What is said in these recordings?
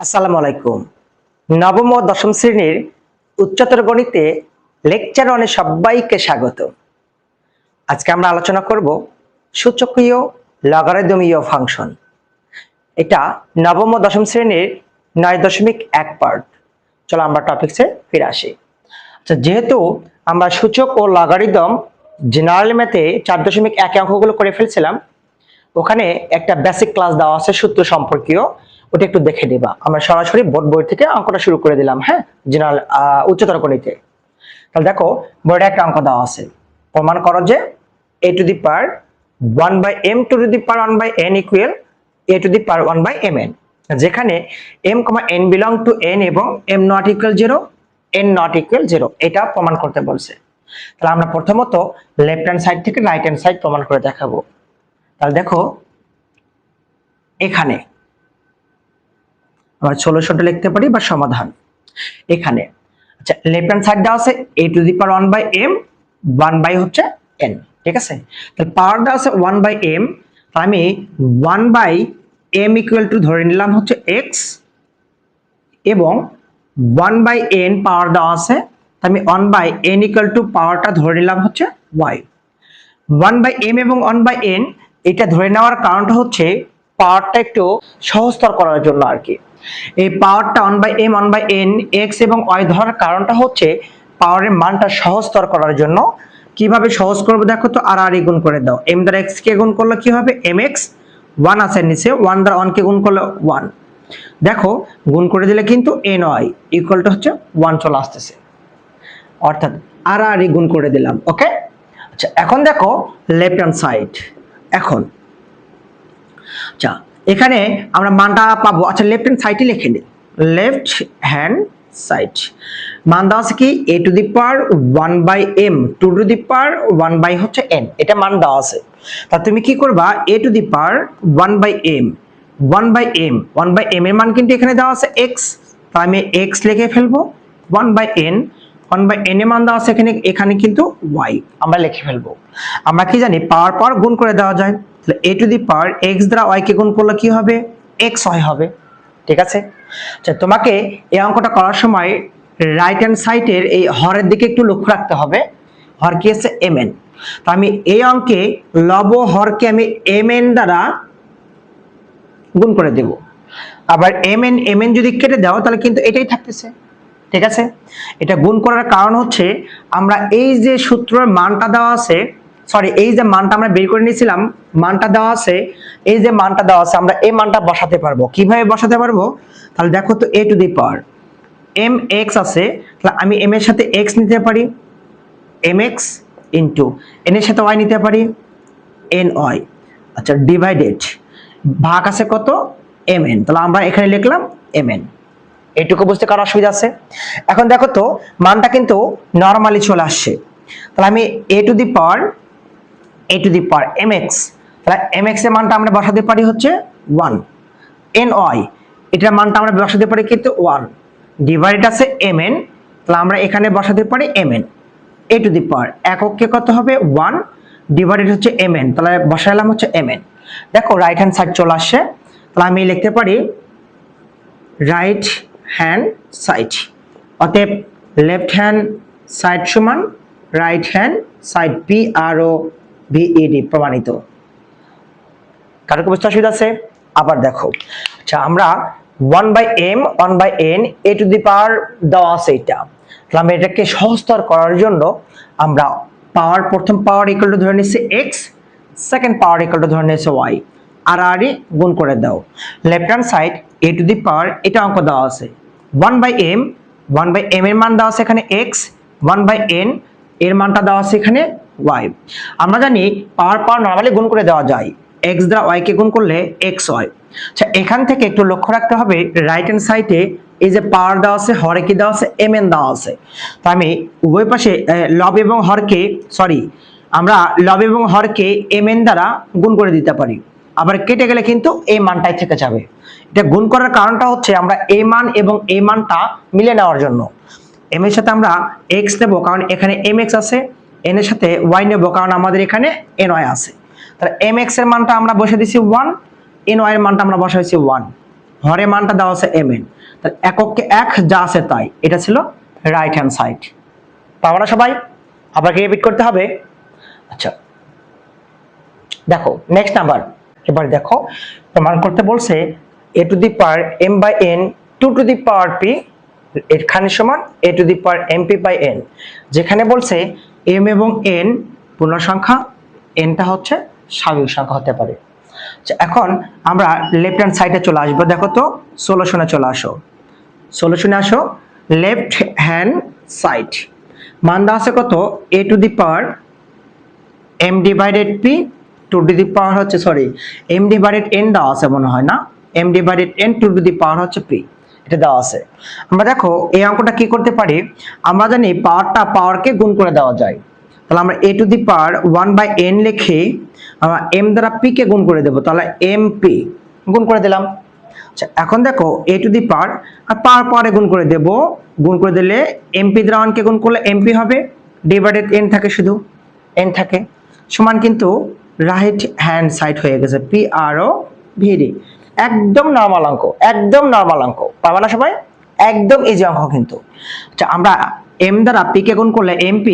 আসসালামু আলাইকুম। নবম ও দশম শ্রেণীর উচ্চতর গণিতে লেকচার ওয়ানে সবাইকে স্বাগত। আজকে আমরা আলোচনা করব সূচকীয় লগারিদমীয় ফাংশন। এটা নবম ও দশম শ্রেণীর 9.1 পার্ট। চলো আমরা টপিকসে ফিরে আসি। আচ্ছা, যেহেতু আমরা সূচক ও লগারিদম জেনারেল ম্যাথে 4.1 অঙ্কগুলো করে ফেলছিলাম, ওখানে একটা বেসিক ক্লাস দেওয়া আছে সূত্র সম্পর্কীয়, ওটা একটু দেখে নিবা। আমরা সরাসরি বোর্ড বই থেকে অঙ্কটা শুরু করে দিলাম। হ্যাঁ, জেনারেল উচ্চতর গণিতে। তাহলে দেখো, বোর্ডে একটা অঙ্ক দেওয়া আছে। প্রমাণ করো যে a to the power 1/m to the power 1/n equal a to the power 1/mn, যেখানে m, n belong to n এবং m not equal 0, n not equal 0 এটা প্রমাণ করতে বলছে। তাহলে আমরা প্রথমত লেফট হ্যান্ড সাইড থেকে রাইট হ্যান্ড সাইড প্রমাণ করে দেখাবো। তাহলে দেখো, এখানে আমরা সলিউশনটা লিখতে পারি বা সমাধান এখানে। আচ্ছা, লেফট হ্যান্ড সাইড দেওয়া আছে a to the power 1/m, 1 হচ্ছে n, ঠিক আছে। তাহলে পাওয়ার দেওয়া আছে 1/m, তাহলে আমি 1/m ইকুয়াল টু ধরে নিলাম হচ্ছে x, এবং 1/n পাওয়ার দেওয়া আছে, তাহলে আমি 1/n ইকুয়াল টু পাওয়ারটা ধরে নিলাম হচ্ছে y। 1/m এবং 1/n এটা ধরে নেওয়ার কারণটা হচ্ছে পাওয়ারটা একটু সহজতর করার জন্য আর কি। এই পাওয়ারটা 1/m 1/n x এবং y ধরার কারণটা হচ্ছে পাওয়ারের মানটা সহজতর করার জন্য। কিভাবে সহজ করব দেখো তো, আর গুণ করে দাও। m দ্বারা x কে গুণ করলে কি হবে, mx, 1 আছে নিচে, 1 দ্বারা 1 কে গুণ করলে 1। দেখো, গুণ করে দিলে কিন্তু ny ইকুয়াল টু হচ্ছে 1 চলে আসতেছে, অর্থাৎ আর গুণ করে দিলাম। ওকে। আচ্ছা, এখন দেখো লেফট হ্যান্ড সাইড। এখন আচ্ছা, এখানে আমরা মানটা পাবো। আচ্ছা, লেফট হ্যান্ড সাইডে লিখে নিই। লেফট হ্যান্ড সাইড মান দেওয়া আছে কি a to the power 1/m to the power 1 হচ্ছে n, এটা মান দেওয়া আছে। তা তুমি কি করবা, a to the power 1/m 1/m এর মান কিন্তু এখানে দেওয়া আছে x, তাই আমি x লিখে ফেলবো। 1/n এর মান দেওয়া আছে এখানে কিন্তু y আমরা লিখে ফেলবো। আমরা কি জানি, পাওয়ার গুণ করে দেওয়া যায়। তাহলে a to the power x দ্বারা y কে গুণ করলে কি হবে, xy হবে, ঠিক আছে। আচ্ছা, তোমাকে এই অঙ্কটা করার সময় রাইট হ্যান্ড সাইডের এই হরের দিকে একটু লক্ষ্য রাখতে হবে। হর কি আছে, mn। তো আমি এই অঙ্কে লব হরকে আমি mn দ্বারা গুণ করে দেব। আবার mn যদি কেটে দাও তাহলে কিন্তু এটাই থাকতেছে, ঠিক আছে। এটা গুণ করার কারণ হচ্ছে আমরা এই যে সূত্রের মানটা দেওয়া আছে, সরি, এই যে মানটা আমরা বের করে নিয়েছিলাম, মানটা দেওয়া আছে, এই যে মানটা দেওয়া আছে, আমরা এই মানটা বসাতে পারবো। কিভাবে বসাতে পারবো, তাহলে দেখো তো, a to the power mx আছে, তাহলে আমি m এর সাথে x নিতে পারি, mx ইনটু n এর সাথে y নিতে পারি, ny। আচ্ছা, ডিভাইডেড, ভাগ আছে কত, mn, তাহলে আমরা এখানে লিখলাম mn। এইটুকু বুঝতে কারো অসুবিধা আছে? এখন দেখো তো, মানটা কিন্তু নরমালি চলে আসছে। তাহলে আমি a to the power mx, তাহলে mx এর মানটা আমরা বসাতে পারি হচ্ছে 1, ny এটার মানটা আমরা বসাতে পারি কিন্তু 1, ডিভাইডেড আছে mn, তাহলে আমরা এখানে বসাতে পারি mn। a টু দি পাওয়ার এককে কত হবে, 1, ডিভাইডেড হচ্ছে mn, তাহলে বসাইলাম হচ্ছে mn। দেখো, রাইট হ্যান্ড সাইড চলে আসছে, তাহলে আমি লিখতে পারি রাইট হ্যান্ড সাইড, অতএব লেফট হ্যান্ড সাইড সমান রাইট হ্যান্ড সাইড, PROVED প্রমাণিত। কারো কি বুঝতে অসুবিধা আছে? আবার দেখো, আচ্ছা, আমরা 1/m 1/n a to the power দেওয়া আছে এটা, তাহলে আমরা এটাকে সহজতর করার জন্য আমরা প্রথম পাওয়ার ইকুয়াল টু ধরে নিচ্ছি x, second power equal to ধরে নিচ্ছি y, আর গুণ করে দাও। Left hand side a to the power এটা অঙ্ক দেওয়া আছে 1/m এর মান দেওয়া আছে এখানে x, 1/n এর মানটা দেওয়া আছে এখানে y। আমরা জানি পাওয়ার নরমালি গুণ করে দেওয়া যায়, x দ্বারা y কে গুণ করলে xy। আচ্ছা, এখান থেকে একটু লক্ষ্য রাখতে হবে, রাইট হ্যান্ড সাইডে এই যে পাওয়ার দেওয়া আছে, হরে কি দেওয়া আছে, mn দেওয়া আছে। তো আমি উভয় পাশে লব এবং হরকে, সরি, আমরা লব এবং হরকে mn দ্বারা গুণ করে দিতে পারি, আবার কেটে গেলে কিন্তু এই মানটাই থেকে যাবে। এটা গুণ করার কারণটা হচ্ছে আমরা এই মান এবং এই মানটা মিলে নেওয়ার জন্য। m এর সাথে আমরা x নেব কারণ এখানে mx আছে, n এর সাথে y নেব কারণ আমাদের এখানে ny আছে। তাহলে mx এর মানটা আমরা বসে দিছি 1, ny এর মানটা আমরা বসাইছি 1। হরে মানটা দেওয়া আছে mn, তাহলে এককে এক যা আছে তাই, এটা ছিল রাইট হ্যান্ড সাইড। পাবো না সবাই? আবার কি রিপিট করতে হবে? আচ্ছা দেখো নেক্সট নাম্বার, এবার দেখো প্রমাণ করতে বলছে a to the power m by n 2 to the power p এখানে সমান a to the power mp by n, যেখানে বলছে m এবং n পূর্ণ সংখ্যা, n টা হচ্ছে স্বাভাবিক সংখ্যা হতে পারে। আচ্ছা এখন আমরা লেফট হ্যান্ড সাইডে চলে আসবো। দেখো তো সলিউশনে চলে আসো, সলিউশনে আসো, লেফট হ্যান্ড সাইড মান দেওয়া আছে কত, a to the power m divided p to to the power হচ্ছে সরি m ডিভাইডেড n দেওয়া আছে মনে হয় না, m divided n to to the power হচ্ছে p, এটা দেওয়া আছে। আমরা দেখো এই অঙ্কটা কি করতে পারি, আমরা জানি পাওয়ারকে গুণ করে দেওয়া যায়, তাহলে আমরা a to the power 1 by n লিখে আমরা m দ্বারা p কে গুণ করে দেব, তাহলে mp গুণ করে দিলাম। আচ্ছা এখন দেখো a টু দি পাওয়ার আর পাওয়ারে গুণ করে দেব, গুণ করে দিলে mp দ্বারা 1 কে গুণ করলে mp হবে, ডিভাইডেড n থাকে, শুধু n থাকে, সমান কিন্তু রাইট হ্যান্ড সাইড হয়ে গেছে পি আর ও ভিডি, একদম নরমাল অঙ্ক, একদম নরমাল অঙ্ক, পাবা না সবাই? একদম ইজি অঙ্ক কিন্তু। আচ্ছা আমরা m দ্বারা p কে গুণ করলে mp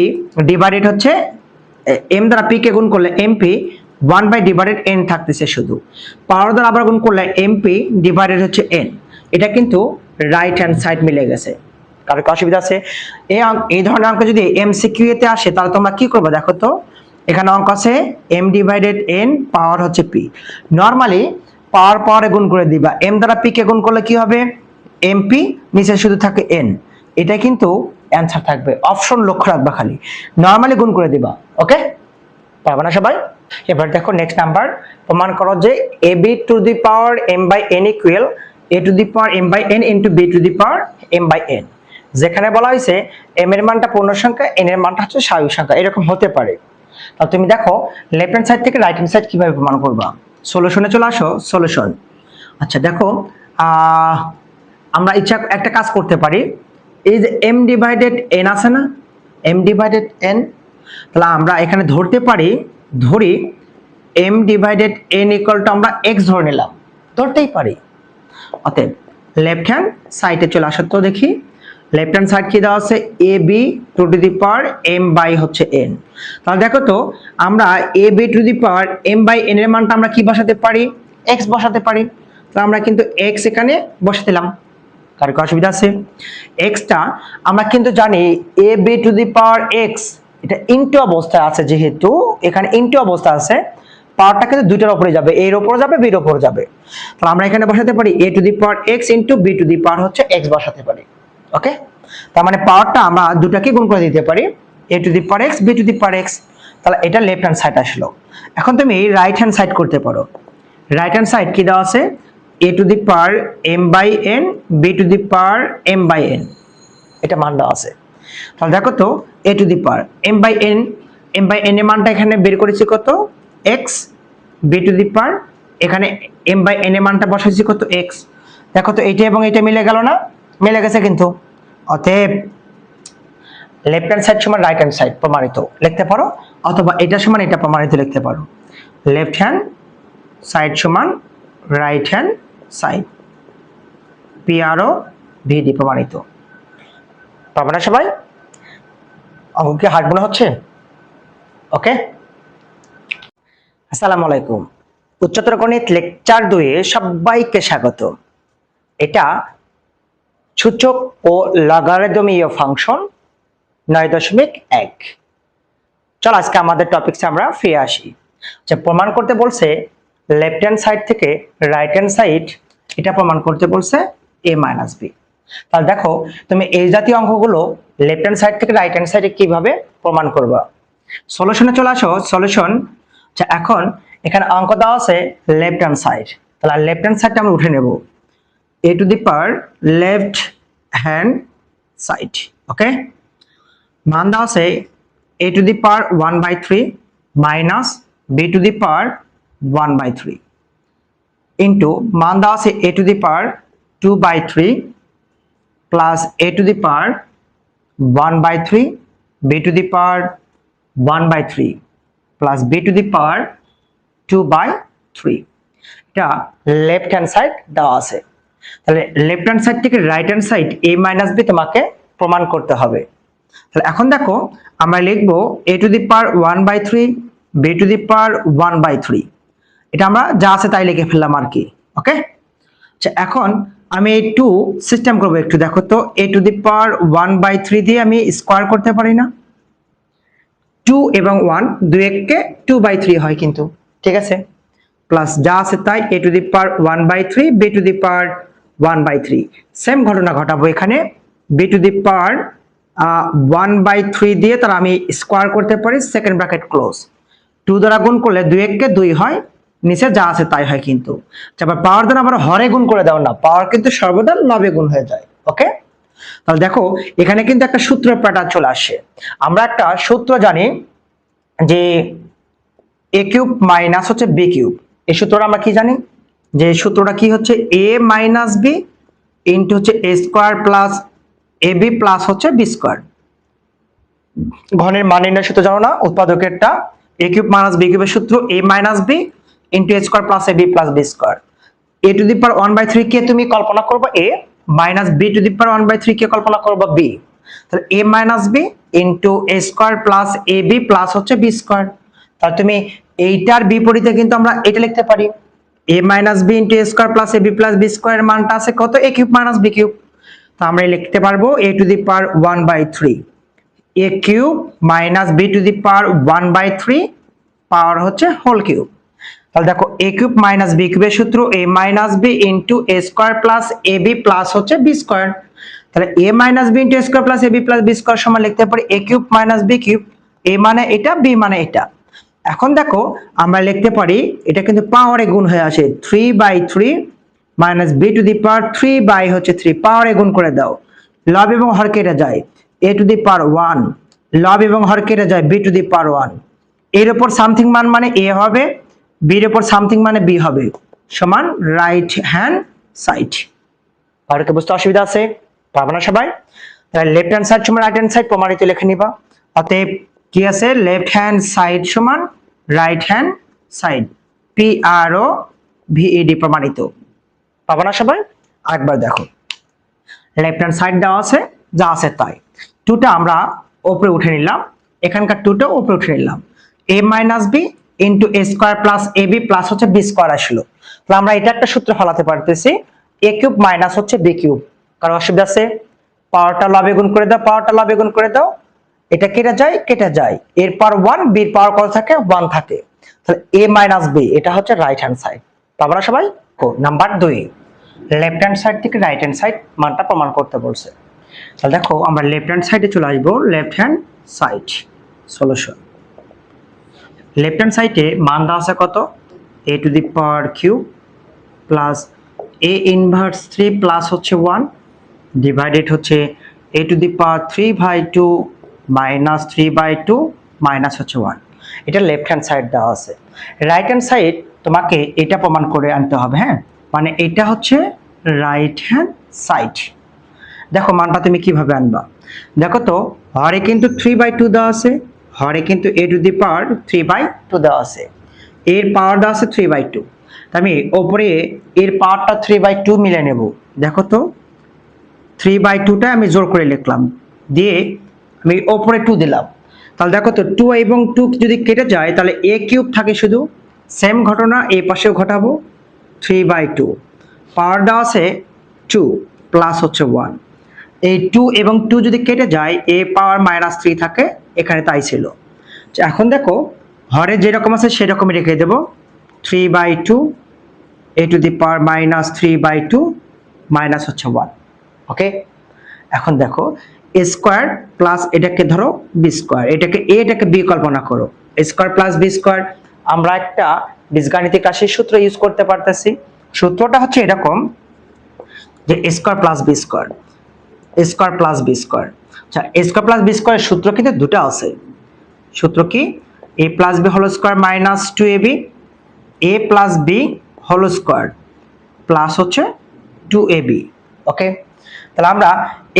ডিভাইডেড হচ্ছে m দ্বারা p কে গুণ করলে mp 1 বাই ডিভাইডেড n থাকতেছে, শুধু পাওয়ার দ্বারা আবার গুণ করলে mp ডিভাইডেড হচ্ছে n, এটা কিন্তু রাইট হ্যান্ড সাইড মিলে গেছে। কারো কি অসুবিধা আছে? এই ধরনের অঙ্ক যদি এমসিকিউ তে আসে তাহলে তোমরা কি করবে দেখো তো, এখানে অঙ্ক আছে m ডিভাইডেড n পাওয়ার হচ্ছে p, নরমালি পাওয়ারে গুণ করে দিবা, m দ্বারা p কে গুণ করলে কি হবে mp, নিচে শুধু থাকে n, এটা কিন্তু অ্যানসার থাকবে, অপশন লক্ষ্য রাখবা, খালি নরমালি গুণ করে দিবা, ওকে? পারবে না সবাই? এবার দেখো নেক্সট নাম্বার, প্রমাণ করো যে ab to the power m by n equal a to the power m by n into b to the power m by n, যেখানে বলা হয়েছে m এর মানটা পূর্ণ সংখ্যা, n এর মানটা হচ্ছে স্বাভাবিক সংখ্যা, এরকম হতে পারে। তাহলে তুমি দেখো লেফট হ্যান্ড সাইড থেকে রাইট হ্যান্ড সাইড কিভাবে প্রমাণ করবা, সলিউশনে চলে আসো, সলিউশন। আচ্ছা দেখো আমরা ইচ্ছা একটা কাজ করতে পারি, এই যে m ডিভাইডেড n আছে না, m ডিভাইডেড n, তাহলে আমরা এখানে ধরতে পারি, ধরি m divided n equal to আমরা x ধরে নিলাম, ধরতেই পারি। অতএব লেফট হ্যান্ড সাইডে চলে আসো তো দেখি, লেফট হ্যান্ড সাইড কি দেওয়া আছে, ab to to the power m by হচ্ছে n, তাহলে দেখো তো আমরা ab to the power m by n এর মানটা আমরা কি বসাতে পারি, x বসাতে পারি, তাহলে আমরা কিন্তু x এখানে বসে দিলাম। কার কি অসুবিধা আছে? x টা আমরা কিন্তু জানি ab to the power x, এটা ইনটু অবস্থায় আছে, যেহেতু এখানে ইনটু অবস্থা আছে, পাওয়ারটা কিন্তু দুইটার উপরে যাবে, এর উপরে যাবে, বির উপরে যাবে, তাহলে আমরা এখানে বসাতে পারি a to the power x into b to the power হচ্ছে x বসাতে পারি, ওকে? তার মানে পাওয়ারটা আমরা দুটাকে গুণ করে দিতে পারি, a to the power x b to the power x, তাহলে এটা লেফট হ্যান্ড সাইড আসলো। এখন তুমি রাইট হ্যান্ড সাইড করতে পারো, রাইট হ্যান্ড সাইড কি দেওয়া আছে, a to the power m by n b to the power m by n, এটা মান দেওয়া আছে। তাহলে দেখো তো a to the power m by n এর মানটা এখানে বের করেছি কত, x, b to the power এখানে m বাই n এর মানটা বসাইছি কত, x, দেখো তো এইটা এবং এটা মিলে গেল না, মিলে গেছে কিন্তু। অতএব লেফট হ্যান্ড সাইড সমান রাইট হ্যান্ড সাইড প্রমাণিত লিখতে পারো, অথবা এটা সমান এটা প্রমাণিত লিখতে পারো, লেফট হ্যান্ড সাইড সমান right hand side, P R ও ভিডি প্রমাণিত। পারবে না সবাই? অঙ্ক কি হার্ড মনে হচ্ছে? ওকে, আসসালামু আলাইকুম, উচ্চতর গণিত লেকচার 2 এ সবাইকে স্বাগত। এটা সূচক ও লগারিদমীয় ফাংশন 9.1। চল আজকে আমাদের টপিকসে আমরা ফিরে আসি। যে প্রমাণ করতে বলছে লেফট হ্যান্ড সাইড থেকে রাইট হ্যান্ড সাইড, এটা প্রমাণ করতে বলছে a মাইনাস b। তাহলে দেখো তুমি এই জাতীয় অঙ্কগুলো লেফট হ্যান্ড সাইড থেকে রাইট হ্যান্ড সাইডে কিভাবে প্রমাণ করবা। সলিউশনে চলে আসো, সলিউশন। আচ্ছা এখন এখানে অঙ্ক দেওয়া আছে লেফট হ্যান্ড সাইড, তাহলে লেফট হ্যান্ড সাইডটা আমরা উঠে নেব, a to the power left hand side, okay? মান দেওয়া আছে a to the power 1/3 minus b to the power 1/3 into মান দেওয়া আছে a to the power 2/3 plus a to the power 1/3 b to the power 1/3 plus b to the power 2/3, এটা left hand side দেওয়া আছে। তাহলে left hand side থেকে right hand side a minus B তোমাকে প্রমাণ করতে হবে। তাহলে এখন দেখো আমরা লিখবো a to the power 1/3 b to the power 1/3, এটা আমরা যা আছে তাই লিখে ফেললাম আর কি। ওকে, আচ্ছা এখন আমি এই 2 সিস্টেম করব, একটু দেখো তো a টু দি পাওয়ার 1/3 দিয়ে আমি স্কয়ার করতে পারি না? 2 এবং 1 দুই এককে 2/3 হয় কিন্তু, ঠিক আছে, প্লাস যা আছে তাই a to the power 1/3 b to the power 1/3। Same ঘটনা ঘটাবো এখানে, b টু দি পাওয়ার 1/3 দিয়ে তার আমি স্কয়ার করতে পারি, সেকেন্ড ব্র্যাকেট ক্লোজ। 2 দ্বারা গুণ করলে 2 এককে 2 হয়, নিচে যা আছে তাই হয় কিন্তু। আবার পাওয়ার দ্বারা আবার হরে গুণ করে দাও না, পাওয়ার কিন্তু সর্বদা লবে গুণ হয়ে যায়। ওকে, তাহলে দেখো এখানে কিন্তু একটা সূত্র প্যাটার্ন চলে আসে। আমরা একটা সূত্র জানি যে a কিউব মাইনাস হচ্ছে b কিউব। এই সূত্রটা আমরা কি জানি, যে সূত্রটা কি হচ্ছে a মাইনাস b ইনটু হচ্ছে a square plus ab plus হচ্ছে b স্কয়ার। ঘনের মান নির্ণয় সূত্র জানো না, উৎপাদকেরটা a কিউব মাইনাস b কিউবের সূত্র a minus b into a square plus ab plus b square. a to the power 1/3 কে তুমি কল্পনা করবে a, minus b to the power 1/3 কে কল্পনা করবে b। তাহলে a minus b into a square plus ab plus হচ্ছে b square. তাহলে তুমি এইটার বিপরীতে কিন্তু আমরা এটা লিখতে পারি, a minus b into a square plus ab plus b square মানটা আছে কত, a cube minus b cube. তো আমরা লিখতে পারবো a to the power 1/3 a cube minus b to the power 1/3 power হচ্ছে হোল কিউব। তাহলে দেখো a কিউব মাইনাস b কিউবের সূত্র a minus b into a square plus ab plus হচ্ছে b স্কয়ার। তাহলে a minus b into a square plus ab plus b square সমান লিখতে পারি a cube minus b cube, a মানে এটা b মানে এটা। এখন দেখো আমরা লিখতে পারি এটা কিন্তু পাওয়ারে গুণ হয়ে আসে, 3/3 minus b to the power 3 by হচ্ছে 3, পাওয়ারে গুণ করে দাও, লব এবং হর কেটে যায়, a টু দি পাওয়ার 1 লব এবং হর কেটে যায় b টু দি পাওয়ার 1। এর উপর সামথিং মান মানে a হবে, b এর উপর সামথিং মানে b হবে, সমান রাইট হ্যান্ড সাইড। আর কি বুঝতে অসুবিধা আছে? পারবে না সবাই? তাহলে লেফট হ্যান্ড সাইড সমান রাইট হ্যান্ড সাইড প্রমাণিত লিখে নিবা। অতএব কি আছে, লেফট হ্যান্ড সাইড সমান রাইট হ্যান্ড সাইড, PROVED প্রমাণিত। পাবো না সবাই? আরেকবার দেখো, লেফট হ্যান্ড সাইড দেওয়া আছে, যা আছে তাই, 2টা আমরা উপরে উঠে নিলাম, এখানকার 2টা উপরে উঠে নিলাম, a minus b into a square plus ab plus হচ্ছে b স্কয়ার আসলো। তাহলে আমরা এটা একটা সূত্র ফলাতে পারতেছি, a কিউব মাইনাস হচ্ছে b কিউব। কারণ অসুবিধা আছে? পাওয়ারটা লবে গুণ করে দাও, পাওয়ারটা লবে গুণ করে দাও, এটা কেটে যায় কেটে যায়, এর পাওয়ার 1 b এর পাওয়ার কত থাকে, 1 থাকে। তাহলে a মাইনাস b এটা হচ্ছে রাইট হ্যান্ড সাইড। পাবো না সবাই? নাম্বার 2, লেফট হ্যান্ড সাইড থেকে রাইট হ্যান্ড সাইড মানটা প্রমাণ করতে বলছে। তাহলে দেখো আমরা লেফট হ্যান্ড সাইডে চলে আসবো, left hand side solution. Left hand সাইডে মান দেওয়া আছে কত, a to the power cube plus a inverse 3 plus হচ্ছে 1 ডিভাইডেড হচ্ছে a to the power 3/2 minus 3/2 minus হচ্ছে 1। এটা লেফট হ্যান্ড সাইড দেওয়া আছে। রাইট হ্যান্ড সাইড তোমাকে এটা প্রমাণ করে আনতে হবে, হ্যাঁ, মানে এটা হচ্ছে রাইট হ্যান্ড সাইড। দেখো মানটা তুমি কিভাবে আনবা, দেখো তো হরে কিন্তু 3/2 দেওয়া আছে, হরে কিন্তু a টু দি পাওয়ার 3/2 দেওয়া আছে, এর পাওয়ার দেওয়া আছে 3/2। আমি ওপরে এর পাওয়ারটা 3/2 মিলে নেব, দেখো তো 3/2টা আমি জোর করে লিখলাম, দিয়ে আমি ওপরে 2 দিলাম। তাহলে দেখো তো 2 এবং 2 যদি কেটে যায় তাহলে a কিউব থাকে শুধু, সেম ঘটনা এই পাশেও ঘটাবো, 3/2 পাওয়ার দেওয়া আছে 2 প্লাস হচ্ছে 1, এই 2 এবং 2 যদি কেটে যায় a পাওয়ার মাইনাস 3 থাকে, এখানে তাই ছিল। এখন দেখো হরে যেরকম আছে সেরকমই রেখে দেব, 3/2 a to the power minus 3/2 minus হচ্ছে 1। ওকে, এখন দেখো a স্কয়ার প্লাস এটাকে ধরো b স্কয়ার, এটাকে a এটাকে b কল্পনা করো, a square plus b square. আমরা একটা বীজগাণিতিক রাশির সূত্র ইউজ করতে পারতেছি। সূত্রটা হচ্ছে এরকম যে a square plus b square, a square plus b square. আচ্ছা, a স্কয়ার প্লাস b স্কয়ারের সূত্র কিন্তু দুটো আছে। সূত্র কি, a plus b whole square minus 2ab, a plus b whole square plus হচ্ছে 2ab। ওকে, তাহলে আমরা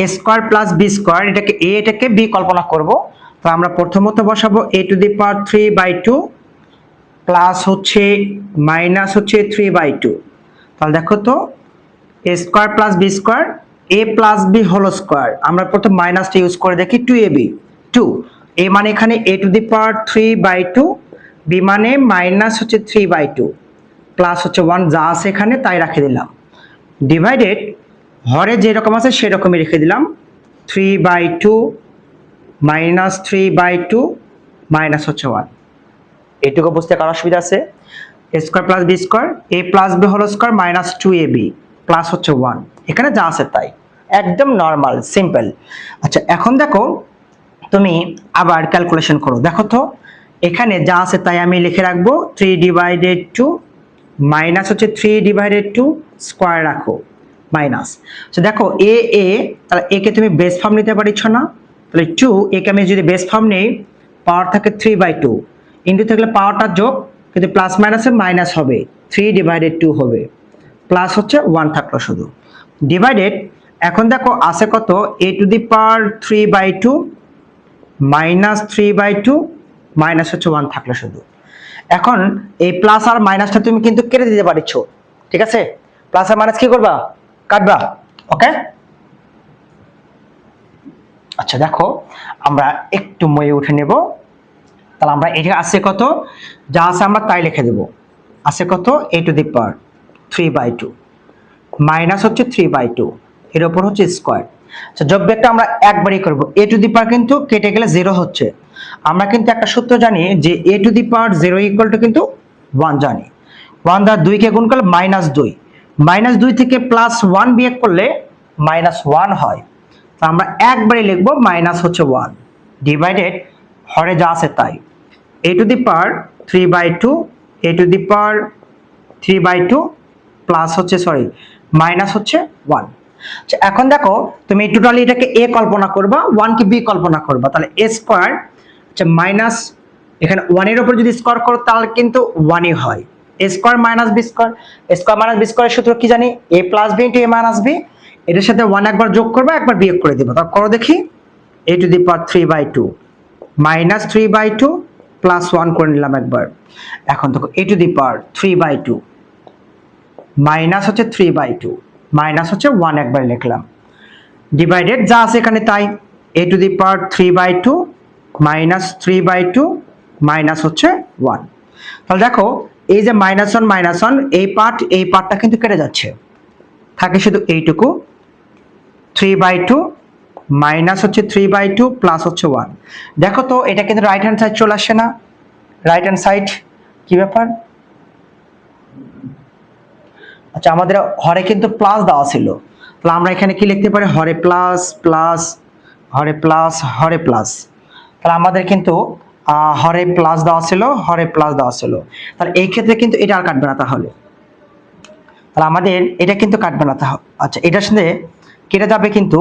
a square plus b square এটাকে a এটাকে b কল্পনা করব। তো আমরা প্রথমত বসাবো a to the power 3/2 plus হচ্ছে মাইনাস হচ্ছে 3/2। তাহলে দেখো তো এ square plus B square A plus B whole square. আমরা প্রথম মাইনাসটা ইউজ করে দেখি, 2ab 2, এ মানে এখানে a to the power 3/2, B মানে মাইনাস হচ্ছে 3/2 প্লাস হচ্ছে 1 যা আছে এখানে তাই রেখে দিলাম, ডিভাইডেড হরে যেরকম আছে সেরকমই রেখে দিলাম, 3/2 মাইনাস 3/2 মাইনাস হচ্ছে 1। এইটুকু বুঝতে কারো অসুবিধা আছে? A square plus B square A plus B whole square minus 2ab plus হচ্ছে 1, এখানে যা আছে তাই, একদম নর্মাল সিম্পল। আচ্ছা এখন দেখো তুমি আবার ক্যালকুলেশন করো, দেখো তো এখানে যা আছে তাই আমি লিখে রাখবো, 3/2 মাইনাস হচ্ছে 3/2 স্কোয়ার রাখো মাইনাস। তো দেখো এ এ তাহলে এ কে তুমি বেস ফর্ম নিতে পারছ না, তাহলে 2 এ কে আমি যদি বেস ফর্ম নেই পাওয়ার থাকে 3/2 ইনটু থাকলে পাওয়ারটা যোগ কিন্তু প্লাস মাইনাসে মাইনাস হবে, 3/2 হবে প্লাস হচ্ছে 1 থাকলো শুধু, ডিভাইডেড এখন দেখো আছে কত, a to the power 3/2 minus 3/2 minus হচ্ছে 1 থাকলো শুধু। এখন এই প্লাস আর মাইনাসটা তুমি কিন্তু কেটে দিতে পারছ, ঠিক আছে? প্লাস আর মাইনাস কি করবা? কাটবা, ওকে? আচ্ছা দেখো আমরা একটু মই উঠে নেব, তাহলে আমরা এটা আছে কত যা আছে আমরা তাই লিখে দেব, আছে কত a to the power 3/2 minus হচ্ছে 3/2 এর উপর হচ্ছে স্কয়ার। আচ্ছা যোগ বিয়োগটা আমরা একবারই করব, a টু দি পাওয়ার কিন্তু কেটে গেলে 0 হচ্ছে, আমরা কিন্তু একটা সূত্র জানি যে a to the power 0 equal to কিন্তু 1 জানি, 1 দ্বারা 2 কে গুণ করলে -2, -2 থেকে +1 বিয়োগ করলে -1 হয়, তো আমরা একবারই লিখব মাইনাস হচ্ছে 1 ডিভাইডেড হরে যা আছে তাই, a to the power 3/2 a to the power 3/2 plus হচ্ছে সরি মাইনাস হচ্ছে 1। আচ্ছা এখন দেখো তুমি টোটালি এটাকে a কল্পনা করবা, 1 কে b কল্পনা করবা, তাহলে a স্কয়ার আচ্ছা মাইনাস এখানে 1 এর উপর যদি স্কয়ার করো তাহলে কিন্তু 1 ই হয়, a square minus b square, a square minus b স্কয়ারের সূত্র কি জানি, a plus b into a minus b, এটার সাথে 1 একবার যোগ করবা একবার বিয়োগ করে দিবা, তাহলে করো দেখি, a to the power 3/2 minus 3/2 plus 1 করে নিলাম একবার, এখন দেখো a to the power 3/2 minus হচ্ছে 3/2 মাইনাস হচ্ছে 1 একবার লিখলাম, ডিভাইডেড যা আছে এখানে তাই, a to the power 3/2 minus 3/2 minus হচ্ছে 1। তাহলে দেখো এই যে -1 এই পার্টটা কিন্তু কেটে যাচ্ছে, থাকে শুধু এইটুকু 3/2 মাইনাস হচ্ছে 3/2 প্লাস হচ্ছে 1। দেখো তো এটা কিন্তু রাইট হ্যান্ড সাইড চলে আসে না, রাইট হ্যান্ড সাইড কি ব্যাপার? আচ্ছা আমাদের হরে কিন্তু প্লাস দেওয়া ছিল, তাহলে আমরা এখানে কি লিখতে পারি, হরে প্লাস প্লাস হরে প্লাস হরে প্লাস, তাহলে আমাদের কিন্তু হরে প্লাস দেওয়া ছিল হরে প্লাস দেওয়া ছিল, তাহলে এই ক্ষেত্রে কিন্তু এটা আর কাটবে না, তাহলে আমাদের এটা কিন্তু কাটবে না, আচ্ছা এটার সাথে কেটে যাবে কিন্তু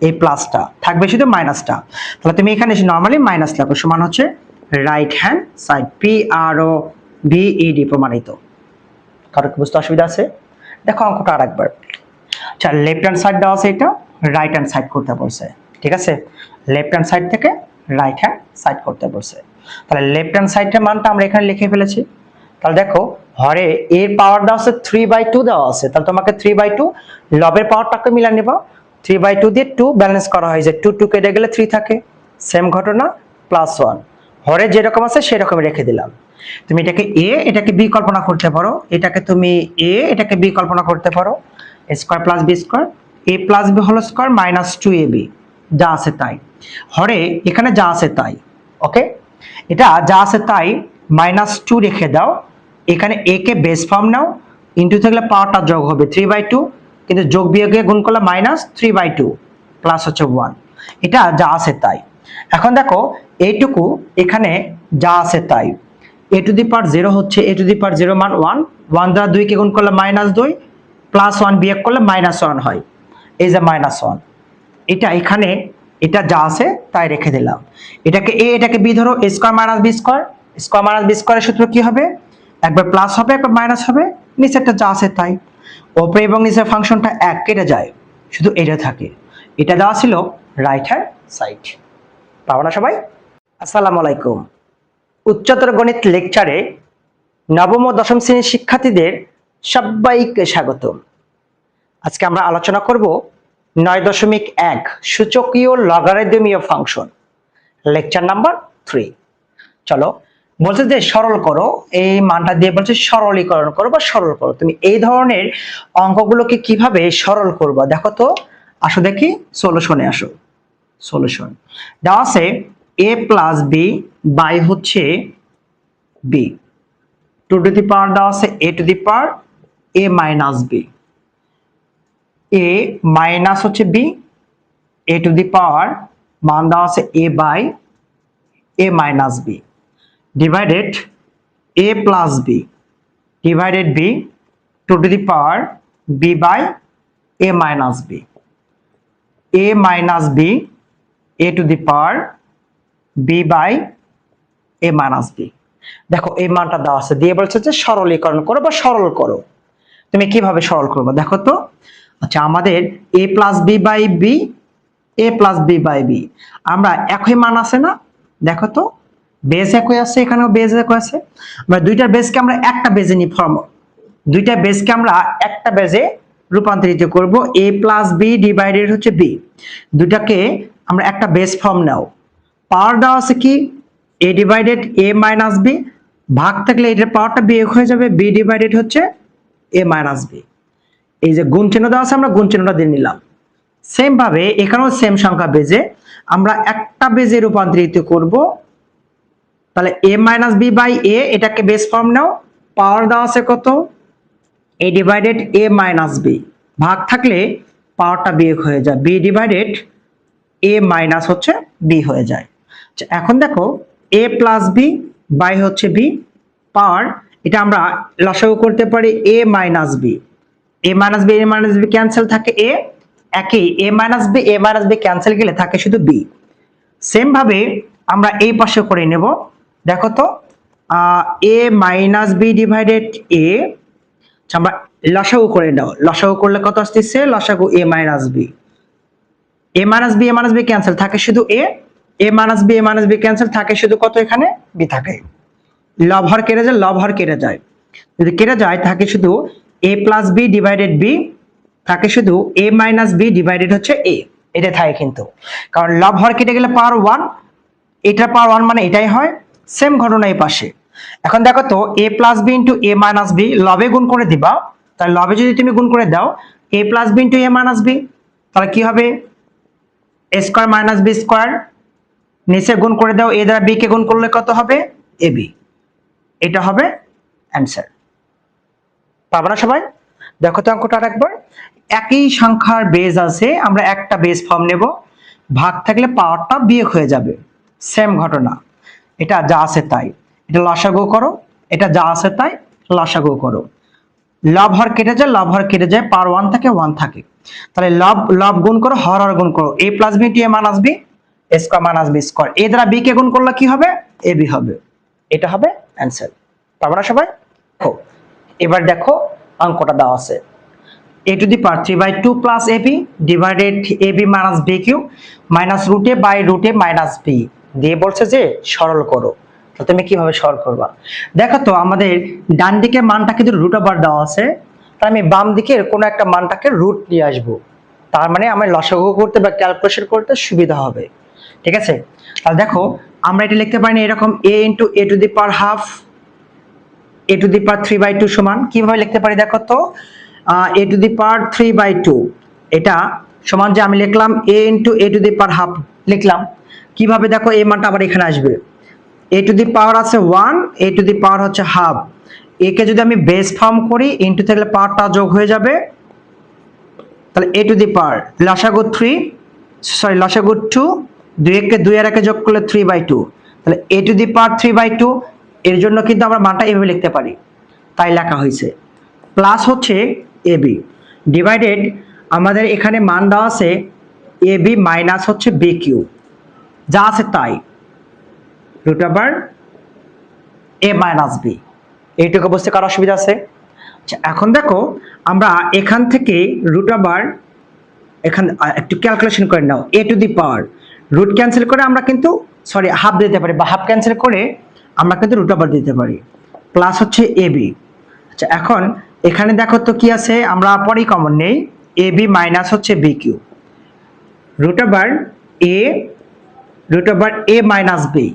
এই প্লাসটা, থাকবে শুধু মাইনাসটা, তাহলে তুমি এখানে নরমালি মাইনাস লেখো, সমান হচ্ছে রাইট হ্যান্ড সাইড, PROVED প্রমাণিত। কারো কি বুঝতে অসুবিধা আছে? দেখো অঙ্কটা আরেকবার, আচ্ছা লেফট হ্যান্ড সাইড দেওয়া আছে, এটা রাইট হ্যান্ড সাইড করতে বলছে, ঠিক আছে? লেফট হ্যান্ড সাইড থেকে রাইট হ্যান্ড সাইড করতে বলছে, তাহলে লেফট হ্যান্ড সাইডের মানটা আমরা এখানে লিখে ফেলেছি, তাহলে দেখো হরে এর পাওয়ার দেওয়া আছে 3/2 দেওয়া আছে, তাহলে তোমাকে 3/2 লবের পাওয়ারটাকে মিলিয়ে নেবা, 3/2 দিয়ে 2 ব্যালেন্স করা হয়, যে 2 কেটে গেলে 3 থাকে, সেম ঘটনা +1, হরে যেরকম আছে সেরকম রেখে দিলাম। তুমি এটাকে a এটাকে b কল্পনা করতে পারো, এটাকে তুমি a এটাকে b কল্পনা করতে পারো, a square plus b square a plus b whole square minus 2ab যা আছে তাই, হরে এখানে যা আছে তাই, ওকে? এটা যা আছে তাই -2 রেখে দাও, এখানে a K base form now, into থাকলে পাওয়ারটা যোগ হবে 3/2 কিন্তু যোগ বিয়োগে গুণ করলে -3/2 প্লাস হচ্ছে 1, এটা যা আছে তাই। এখন দেখো এইটুকু এখানে যা আছে তাই, a টু দি পাওয়ার 0 হচ্ছে, a টু দি পাওয়ার 0 মান 1, 1 দ্বারা 2 কে গুণ করলে -2 প্লাস 1 বিয়োগ করলে -1 হয়, এই যে -1, এটা এখানে এটা যা আছে তাই রেখে দিলাম, এটাকে a এটাকে b ধরো, a square minus b square, square minus b স্কয়ারের সূত্র কি হবে, একবার প্লাস হবে একবার মাইনাস হবে, নিচেরটা যা আছে তাই, উপরে এবং নিচের ফাংশনটা এক কেটে যায়, শুধু এটা থাকে, এটা দেওয়া ছিল রাইট হ্যান্ড সাইড। পাবো না সবাই? আসসালামু আলাইকুম। উচ্চতর গণিত লেকচারে নবম ও দশম শ্রেণীর শিক্ষার্থীদের সবাইকে স্বাগতম। আজকে আমরা আলোচনা করব 9.1 সূচকীয় লগারিদমীয় ফাংশন, লেকচার নাম্বার 3। চলো, বলছে যে সরল করো, এই মানটা দিয়ে বলছে সরলীকরণ করো বা সরল করো। তুমি এই ধরনের অঙ্কগুলোকে কিভাবে সরল করবা দেখো তো। আসো দেখি, সলিউশনে আসো। সলিউশন দেওয়া আছে a প্লাস বি বাই হচ্ছে B, to to the power দেওয়া আছে a to the power a minus B, a minus হচ্ছে b, a to the power মান দেওয়া আছে a by a minus b, divided a plus b divided b to to the power b by a minus b, a minus b a to the power b by a minus b। দেখো এই মানটা দেওয়া আছে, দিয়ে বলছে যে সরলীকরণ করো বা সরল করো। তুমি কিভাবে সরল করবে দেখো তো। আচ্ছা, আমাদের a plus B by B, a plus B by B, আমরা একই মান আছে না? দেখো তো, বেজ একই আছে, এখানেও বেজ একই আছে। আমরা দুইটার বেজকে আমরা একটা বেজে নিই ফর্ম, দুইটা বেজকে আমরা একটা বেজে রূপান্তরিত করব। a প্লাস বি ডিভাইডেড হচ্ছে বি, দুটাকে আমরা একটা বেজ ফর্ম নাও। পাওয়ার দেওয়া আছে কি a divided a minus B, ভাগ থাকলে এটার পাওয়ারটা বিয়োগ হয়ে যাবে, b ডিভাইডেড হচ্ছে a মাইনাস বি। এই যে গুণ চিহ্ন দেওয়া আছে, আমরা গুণ চিহ্নটা দিয়ে নিলাম। সেম ভাবে এখানেও সেম সংখ্যা বেজে আমরা একটা বেজে রূপান্তরিত করব। তাহলে a minus B by a, এটাকে বেস ফর্ম নাও। পাওয়ার দেওয়া আছে কত a divided a minus B, ভাগ থাকলে পাওয়ারটা বিয়োগ হয়ে যায়, b ডিভাইডেড a মাইনাস হচ্ছে b হয়ে যায়। আচ্ছা, এখন দেখো a প্লাস বি বাই হচ্ছে b, পাওয়ার এটা আমরা লসাগু করতে পারি a minus B, a minus B, a minus B cancel থাকে a, একই a মাইনাস বি ক্যান্সেল গেলে থাকে শুধু b। সেম ভাবে আমরা এই পাশে করে নেব। দেখো তো a minus B divided a, আমরা লসাগু করে দাও। লসাগু করলে কত আসতেছে? লসাগু a minus B, a minus B cancel থাকে শুধু a মাইনাস বি ক্যান্সেল থাকে শুধু কত? এখানে b থাকে। লব হর কেটে যায়, লব হর কেটে যায়, যদি কেটে যায় থাকে শুধু a plus b divided b, থাকে শুধু a মাইনাস বি ডিভাইডেড হচ্ছে a, এটা থাকে কিন্তু, কারণ লব হর কেটে গেলে পাওয়ার 1, এটা পাওয়ার 1 মানে এটাই হয়। সেম ঘটনা এই পাশে। এখন দেখো তো a plus B into a minus B, লবে গুণ করে দিবা। তাহলে লবে যদি তুমি গুণ করে দাও a plus B into a minus B, তাহলে কি হবে? a square minus b square, নিচে গুণ করে দাও, a দ্বারা b কে গুণ করলে কত হবে? ab। এটা হবে অ্যান্সার। পাবো না সবাই? দেখো তো অঙ্কটা আরেকবার। একই সংখ্যার বেজ আছে, আমরা একটা বেজ ফর্ম নেব, ভাগ থাকলে পাওয়ারটা বিয়োগ হয়ে যাবে। সেম ঘটনা, এটা যা আছে তাই, এটা লসাগু করো, এটা যা আছে তাই লসাগু করো। লব হর কেটে যায়, লব হর কেটে যায়, পাওয়ার 1 থাকে 1 থাকে। তাহলে লব গুণ করো, হর গুণ করো, a plus b a minus B, a square minus b square, a দ্বারা b কে গুণ করলে কি হবে? ab হবে। এটা হবে অ্যান্সার। পাবো না সবাই? এবার দেখো অঙ্কটা দেওয়া আছে a to the power 3/2 plus ab divided ab minus b cube minus root a by root a minus b দিয়ে বলছে যে সরল করো। তো তুমি কিভাবে সরল করবা দেখো তো। আমাদের ডান দিকে মানটা কিন্তু রুট ওভার দেওয়া আছে, তাই আমি বাম দিকের কোনো একটা মানটাকে রুট নিয়ে আসবো। তার মানে আমার লসাগু করতে বা ক্যালকুলেশন করতে সুবিধা হবে। ঠিক আছে, তাহলে দেখো আমরা এটা লিখতে পারি না এরকম a into a to the power half a to the power 3/2 সমান, কিভাবে লিখতে পারি দেখো তো। a টু দি পাওয়ার 3/2, এটা সমান যে আমি লিখলাম a into a to the power half লিখলাম। কিভাবে দেখো এই মানটা আবার এখানে আসবে, a টু দি পাওয়ার আছে 1, a টু দি পাওয়ার হচ্ছে হাফ, a কে যদি আমি বেস ফর্ম করি ইনটু থাকলে পাওয়ারটা যোগ হয়ে যাবে। তাহলে a টু দি পাওয়ার লসাগু 2, 2 কে 2 আর 1 যোগ করলে 3/2, তাহলে a টু দি পাওয়ার 3/2। এর জন্য কিন্তু আমরা মানটা এভাবে লিখতে পারি, তাই লেখা হয়েছে। প্লাস হচ্ছে ab ডিভাইডেড, আমাদের এখানে মান দেওয়া আছে ab মাইনাস হচ্ছে b কিউব, যা আছে তাই, root over a minus b। এইটুকু বুঝতে কারো অসুবিধা আছে? আচ্ছা, এখন দেখো আমরা এখান থেকে রুট ওভার, এখান একটু ক্যালকুলেশন করে নাও, a to the power root cancel করে আমরা কিন্তু হাফ দিতে পারি, বা হাফ ক্যান্সেল করে আমরা কিন্তু রুট ওভার দিতে পারি, প্লাস হচ্ছে ab। আচ্ছা, এখন এখানে দেখো তো কি আছে, আমরা পরেই কমন নেই, এ বি মাইনাস হচ্ছে B Q, root over a minus B,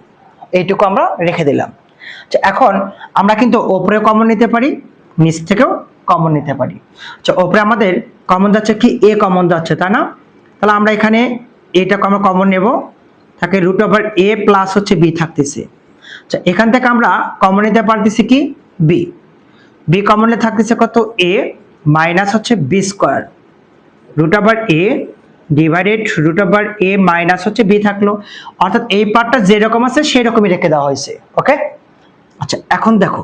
এইটুকু আমরা রেখে দিলাম। আচ্ছা, এখন আমরা কিন্তু ওপরে কমন নিতে পারি, নিচ থেকেও কমন নিতে পারি। আচ্ছা, ওপরে আমাদের কমন যাচ্ছে কি, এ কমন যাচ্ছে, তাই না? তাহলে আমরা এখানে এটা আমরা কমন নেব, থাকে রুট ওভার এ প্লাস হচ্ছে বি থাকতেছে। আচ্ছা, এখান থেকে আমরা কমন নিতে পারতেছি কি, বি। বি কমনে থাকতেছে কত, এ মাইনাস হচ্ছে B square, root over a divided root over a minus হচ্ছে বি থাকলো। অর্থাৎ এই পার্টটা যেরকম আছে সেই রকমই রেখে দেওয়া হয়েছে। ওকে, আচ্ছা এখন দেখো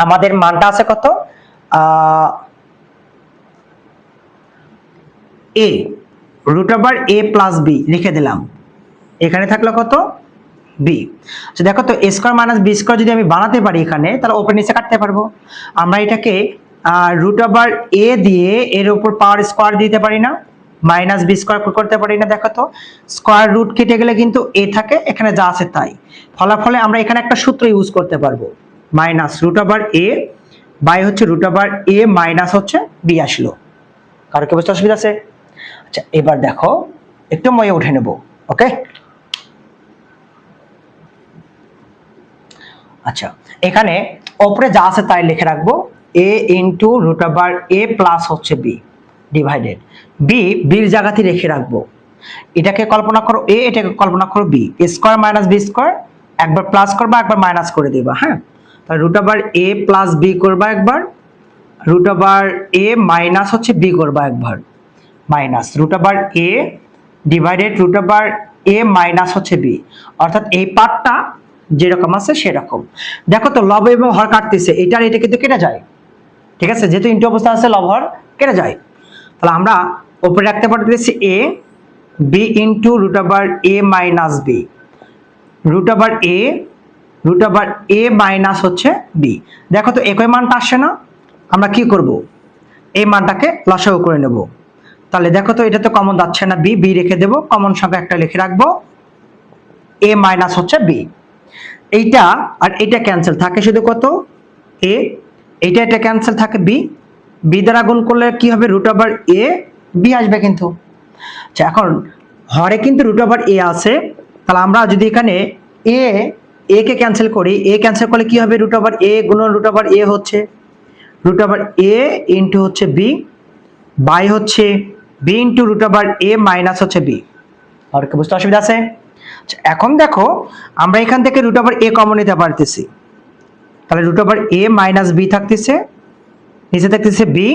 আমাদের মানটা আছে কত, এ root over a plus B লিখে দিলাম, এখানে থাকলো কত, বি। আচ্ছা দেখো তো, এ স্কোয়ার মাইনাস বি স্কোয়ার যদি আমি বানাতে পারি এখানে, তাহলে ওপর নিচে কাটতে পারবো। আমরা এটাকে রুট ওভার এ দিয়ে এর উপর পাওয়ার স্কোয়ার দিতে পারি না, মাইনাস বি স্কোয়ার করতে পারি না। দেখো তো, স্কোয়ার রুট কেটে গেলে কিন্তু এ থাকে, এখানে যা আছে তাই। ফলাফলে আমরা এখানে একটা সূত্র ইউজ করতে পারবো, minus root over a by হচ্ছে রুট ওভার এ মাইনাস হচ্ছে বি আসলো। কারো কি বুঝতে অসুবিধা আছে? আচ্ছা, এবার দেখো একটু ময়ে উঠে নেব। ওকে, আচ্ছা এখানে উপরে যা আছে তাই লিখে রাখবো, এ into root over a plus হচ্ছে বি ডিভাইডেড বি, বির জায়গাতে রেখে রাখবো। এটাকে কল্পনা করো এ, এটাকে কল্পনা করো b, square minus B square, একবার প্লাস করবা একবার মাইনাস করে দিবা। হ্যাঁ, তাহলে root over a plus b করবা একবার, রুট ওভার এ মাইনাস হচ্ছে বি করবা একবার, minus root over a divided root over a minus হচ্ছে বি। অর্থাৎ এই পার্টটা যেরকম আছে সেরকম। দেখো তো, লব এবং হর কাটতেছে, এটা এটা কিন্তু কেটে যায়। ঠিক আছে, যেহেতু ইনটু অবস্থা আছে লব হর কেটে যায়, তাহলে আমরা উপরে রাখতে পারতেছি A B into root over a minus B, root over a minus হচ্ছে বি। দেখো তো একই মানটা আসছে না, আমরা কি করব, এই মানটাকে লসাগু করে নেব। তাহলে দেখো তো, এটা তো কমন যাচ্ছে না, বি বি রেখে দেব, কমন সংখ্যা একটা লিখে রাখবো, এ মাইনাস হচ্ছে বি। এইটা আর এটা ক্যান্সেল থাকে শুধু কত, এ, এইটা এটা ক্যান্সেল থাকে বি, বি দ্বারা গুণ করলে কি হবে, রুট ওভার এ বি আসবে কিন্তু। আচ্ছা, এখন হরে কিন্তু রুট ওভার এ আছে, তাহলে আমরা যদি এখানে এ এ কে ক্যান্সেল করি, এ ক্যান্সেল করলে কি হবে, রুট ওভার এ গুণন রুট ওভার এ হচ্ছে রুট ওভার এ ইন্টু হচ্ছে বি বাই হচ্ছে B into root over a minus হচ্ছে বি। আর কি বুঝতে অসুবিধা আছে? এখন দেখো আমরা এখান থেকে রুট ওভার এ কমন নিতে পারতেছি, তাহলে root over a minus B থাকতেছে, নিচে থাকতেছে B,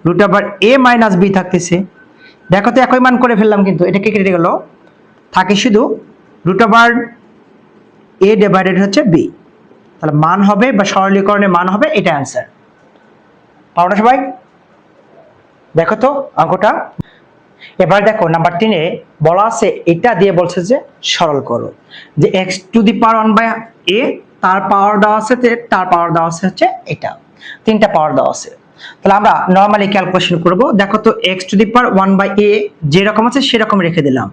root over a minus B থাকতেছে। দেখো তো একই মান করে ফেললাম, কিন্তু এটা কেটে গেল, থাকে শুধু রুট ওভার এ ডিভাইডেড হচ্ছে বি। তাহলে মান হবে বা সরলীকরণের মান হবে, এটা অ্যান্সার। পারো না সবাই? দেখো তো অঙ্কটা। এবার দেখো নাম্বার 3-এ বলা আছে, এটা দিয়ে বলছে যে সরল করো, যে X to the power 1 by A, তার পাওয়ার দেওয়া আছে, তার পাওয়ার দেওয়া আছে হচ্ছে এটা, তিনটা পাওয়ার দেওয়া আছে। তাহলে আমরা নরমালি ক্যালকুলেশন করব। দেখো তো, X to the power 1 by A যেরকম আছে সেরকম রেখে দিলাম,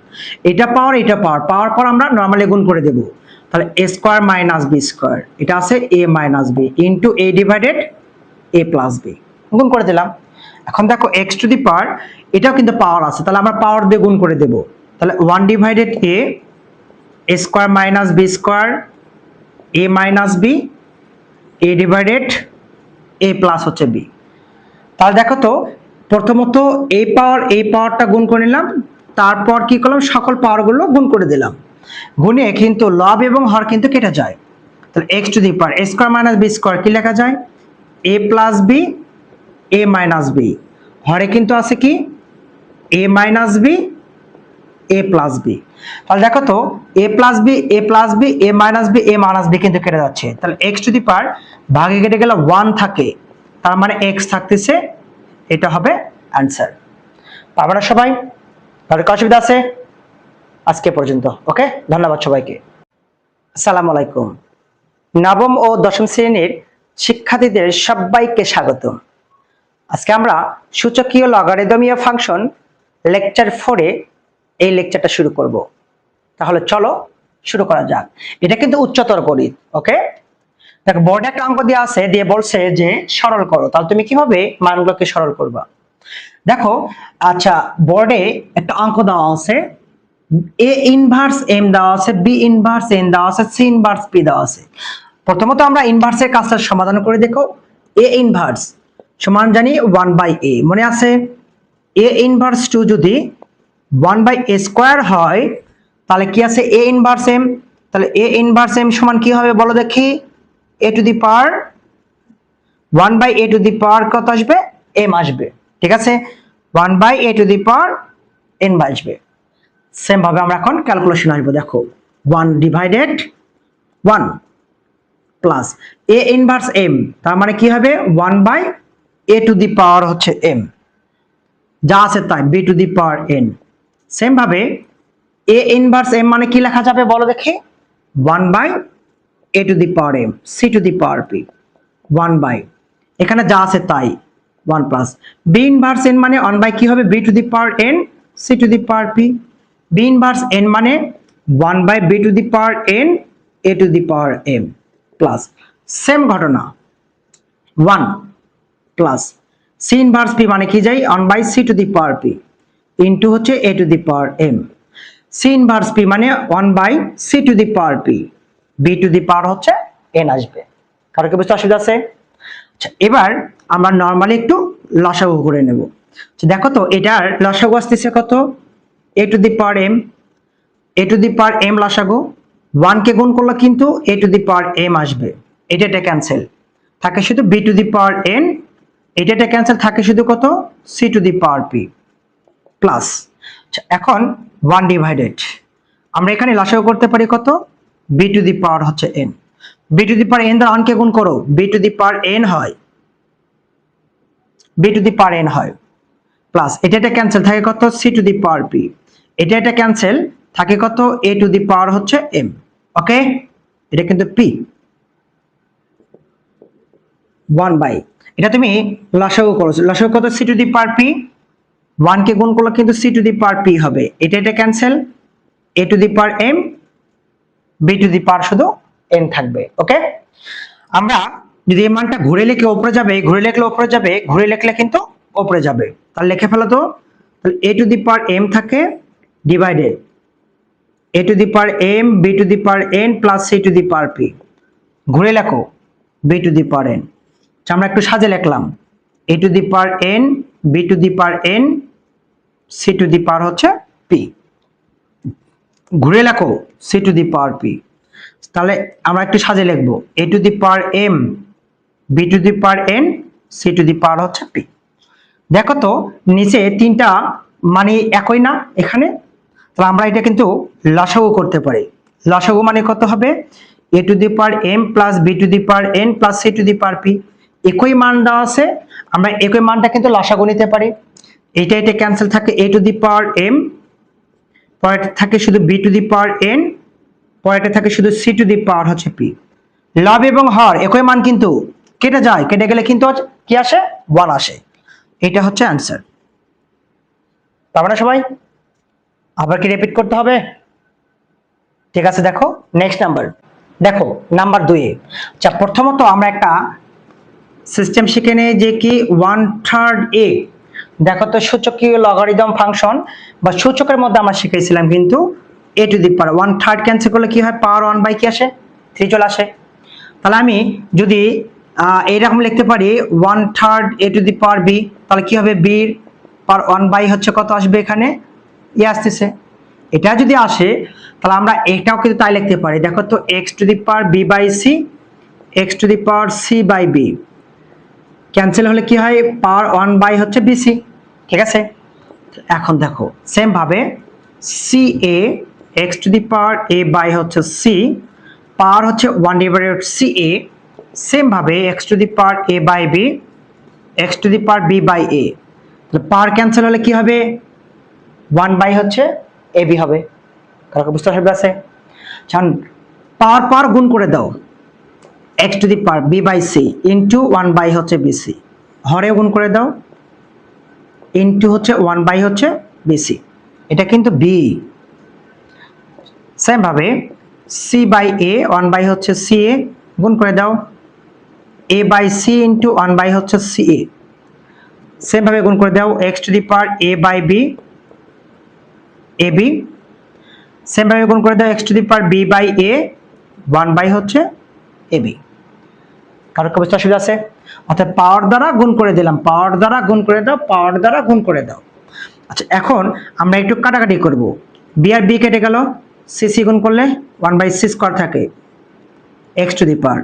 এটা পাওয়ার এটা পাওয়ার, পাওয়ার পর আমরা নরমালি গুণ করে দেব। তাহলে এ স্কোয়ার মাইনাস বি স্কোয়ার, এটা আছে এ মাইনাস বি ইন্টু এ ডিভাইডেড এ প্লাস বি, গুণ করে দিলাম। এখন দেখো এক্স টু দি পাওয়ার, এটাও কিন্তু পাওয়ার আছে, তাহলে আমরা পাওয়ার দিয়ে গুণ করে দেব। তাহলে 1 ডিভাইডেড এ স্কোয়ার মাইনাস বি স্কোয়ার এ মাইনাস বি এ ডিভাইডেড এ প্লাস হচ্ছে বি। তাহলে দেখো তো, প্রথমত এই পাওয়ারটা গুণ করে নিলাম, তারপর কি করলাম, সকল পাওয়ারগুলো গুণ করে দিলাম। গুণে কিন্তু লব এবং হর কিন্তু কেটে যায়। তাহলে x to the power a square minus B square কি লেখা যায়, a plus b a minus b, হরে কিন্তু আছে কি a minus b a plus b. তাহলে দেখো তো, a plus b a plus b a minus b a minus b কিন্তু কেটে যাচ্ছে, তাহলে এক্স টু দি পাওয়ার ভাগে কেটে গেলে 1 থাকে, তার মানে এক্স থাকতেছে, এটা হবে অ্যান্সার। পারবে না সবাই? কারো কি অসুবিধা আছে? আজকে পর্যন্ত। ওকে, ধন্যবাদ সবাইকে। আসসালামু আলাইকুম। নবম ও দশম শ্রেণীর শিক্ষার্থীদের সবাইকে স্বাগত। আজকে আমরা সূচকীয় লগারিদমীয় ফাংশন লেকচার 4-এ এই লেকচারটা শুরু করব। তাহলে চলো শুরু করা যাক। এটা কিন্তু উচ্চতর গণিত। ওকে, দেখো বোর্ডে একটা অঙ্ক দেওয়া আছে, দিয়ে বলছে যে সরল করো। তাহলে তুমি কিভাবে মানগুলোকে সরল করবা? দেখো, আচ্ছা, বোর্ডে একটা অঙ্ক দেওয়া আছে, এ ইনভার্স এম দেওয়া আছে, বি ইনভার্স এন দেওয়া আছে, সি ইনভার্স পি দেওয়া আছে। প্রথমত আমরা ইনভার্সের কাজটা সমাধান করে দেখো। এ ইনভার্স সমান জানি 1/a, মনে আছে? এ ইনভার্স 2 যদি 1/a স্কয়ার হয়, তাহলে কি আছে? A inverse M. তাহলে এ ইনভার্স এম সমান কি হবে বলো দেখি? এ to the power 1/a two the পাওয়ার কত আসবে? m আসবে। ঠিক আছে, 1/a two the power n আসবে। সেম ভাবে আমরা এখন ক্যালকুলেশন আসবো। দেখো, 1 divided 1 plus a inverse m, তার মানে কি হবে? 1/a টু দি পাওয়ার হচ্ছে m, যা আছে তাই, b to the power n। Same ভাবে a ইনভার্স m মানে কি লেখা যাবে বলো দেখি? 1/a two the power m, c to the power p, 1/, এখানে যা আছে তাই, 1 প্লাস b ইনভার্স n মানে 1/, কি হবে? b to the power n, c to the power p। b inverse n মানে 1/b two the power n, a to the power m plus same ঘটনা 1 plus c inverse p মানে কি যাই? 1/c to the power p into হচ্ছে a to the power m। c inverse p মানে 1/c to the power p, b to the power হচ্ছে n আসবে। কারো কি বুঝতে অসুবিধা আছে? আচ্ছা, এবার আমরা নরমালি একটু লসাগু করে নেব। দেখো তো, এটার লসাগু আসতেছে কত? a to the power m, a to the power m লসাগু 1 কে গুণ করলে কিন্তু a to the power m আসবে। এটা ক্যান্সেল, থাকে শুধু b to the power n। এটা ক্যান্সেল, থাকে শুধু কত? c to the power p plus. এখন 1 ডিভাইডেড, আমরা এখানে লসাগু করতে পারি কত? b টু দি পাওয়ার হচ্ছে n, b to the power n দ্বারা 1 কে গুণ করো, b to the power n হয়, b to the power n হয় প্লাস এটা ক্যান্সেল, থাকে কত? c to the power p। এটা ক্যান্সেল, থাকে কত? a টু দি পাওয়ার হচ্ছে m। ওকে, এটা কিন্তু p 1/, এটা তুমি লসাগু করেছো। লসাগু কত? c to the power p, 1 কে গুণ করলে কিন্তু c to the power p হবে। এটা cancel, a to the power m, b to the power শুধু n থাকবে। ওকে, আমরা যদি এই মানটা ঘুরে লিখলে উপরে যাবে, ঘুরে লিখলে উপরে যাবে, ঘুরে লিখলে কিন্তু উপরে যাবে। তাহলে লিখে ফেলো তো। তাহলে a to the power m থাকে divided a to the power m, b to the power n plus c to the power p। ঘুরে লেখো b to the power n। আমরা একটু সাজে লিখলাম a to the power n, b to the power n, c to the power হচ্ছে p। ঘুরে লেখো c to the power p। তাহলে আমরা একটু সাজে লিখবো a to the power m, b to the power n, c to the power হচ্ছে p। দেখো তো, নিচে তিনটা মানে একই না এখানে? তাহলে আমরা এটা কিন্তু লসাগু করতে পারি। লসাগু মানে কত হবে? a to the power m plus b to the power n plus c to the power p। একই মান দেওয়া আছে, আমরা একই মানটা কিন্তু লসাগু নিতে পারি। এটা ক্যান্সেল, থাকে a to the power m, পরেরটা থাকে শুধু b to the power n, পরেরটা থাকে শুধু c টু দি পাওয়ার হচ্ছে p। লব এবং হর একই মান কিন্তু কেটে যায়, কেটে গেলে কিন্তু কি আসে? 1 আসে। এটা হচ্ছে অ্যান্সার। পারবে না সবাই? আবার কি রিপিট করতে হবে? ঠিক আছে, দেখো নেক্সট নাম্বার। দেখো নাম্বার 2 এ, আচ্ছা, প্রথমত আমরা একটা সিস্টেম শিখে নেই যে কি 1/3 a। দেখো তো, সূচকীয় লগারিদম ফাংশন বা সূচকের মধ্যে আমরা শিখেছিলাম কিন্তু a to the power 1/3 cancel করলে কি হয়? পাওয়ার 1/, কি আসে? 3 চলে আসে। তাহলে আমি যদি এইরকম লিখতে পারি 1/3 a to the power b, তাহলে কি হবে? b এর পাওয়ার 1/, হচ্ছে কত আসবে? এখানে এ আসতেছে। এটা যদি আসে তাহলে আমরা এটাও কিন্তু তাই লিখতে পারি। দেখো তো, x to the power b by c, x to the power c by b cancel হলে কি হয়? পাওয়ার 1/, হচ্ছে bc। ঠিক আছে, এখন দেখো সেম ভাবে ca, x to the power a by হচ্ছে c, পাওয়ার হচ্ছে 1 ডিভাইডেড ca। সেম ভাবে x to the power a by b, x to the power b by a। তাহলে পাওয়ার ক্যান্সেল হলে কি হবে? 1/, হচ্ছে ab হবে। কারো বুঝতে অসুবিধা আছে? পাওয়ার পাওয়ার গুণ করে দাও, x to the power b by c into 1/, হচ্ছে bc। হরে গুণ করে দাও, ইন্টু হচ্ছে 1/, হচ্ছে bc। এটা কিন্তু b। সেম ভাবে c বাই a, 1/, হচ্ছে ca, গুণ করে দাও a বাই c ইন্টু 1/, হচ্ছে ca। সেম ভাবে গুণ করে দাও x to the power a by b ab, same ভাবে গুণ করে দাও x to the power b by a 1 by হচ্ছে ab। কারো কি বুঝতে অসুবিধা আছে? অর্থাৎ পাওয়ার দ্বারা গুণ করে দিলাম, পাওয়ার দ্বারা গুণ করে দাও, পাওয়ার দ্বারা গুণ করে দাও। আচ্ছা এখন আমরা একটু কাটাকাটি করব, b আর b কেটে গেল, c c গুণ করলে 1 বাই c স্কয়ার থাকে x to the power,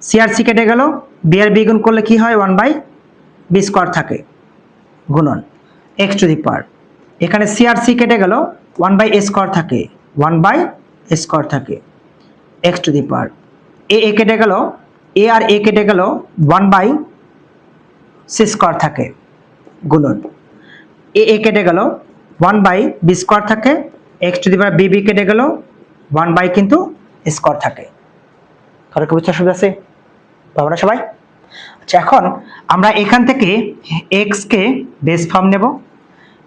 c আর c কেটে গেল, b আর b গুণ করলে কি হয় 1 বাই b স্কয়ার থাকে গুণন x টু দি পাওয়ার, এখানে c আর c কেটে গেল 1 বাই a স্কয়ার থাকে, 1 বাই a স্কয়ার থাকে x to the power, a কেটে গেল, a আর a কেটে গেল 1 বাই c স্কয়ার থাকে গুণন a কেটে গেল 1 বাই b স্কয়ার থাকে, x to the power b কেটে গেল 1 বাই কিন্তু স্কয়ার থাকে। কারো কি বুঝতে অসুবিধা আছে? পাবো না সবাই? আচ্ছা এখন আমরা এখান থেকে x কে বেস ফর্ম নেব,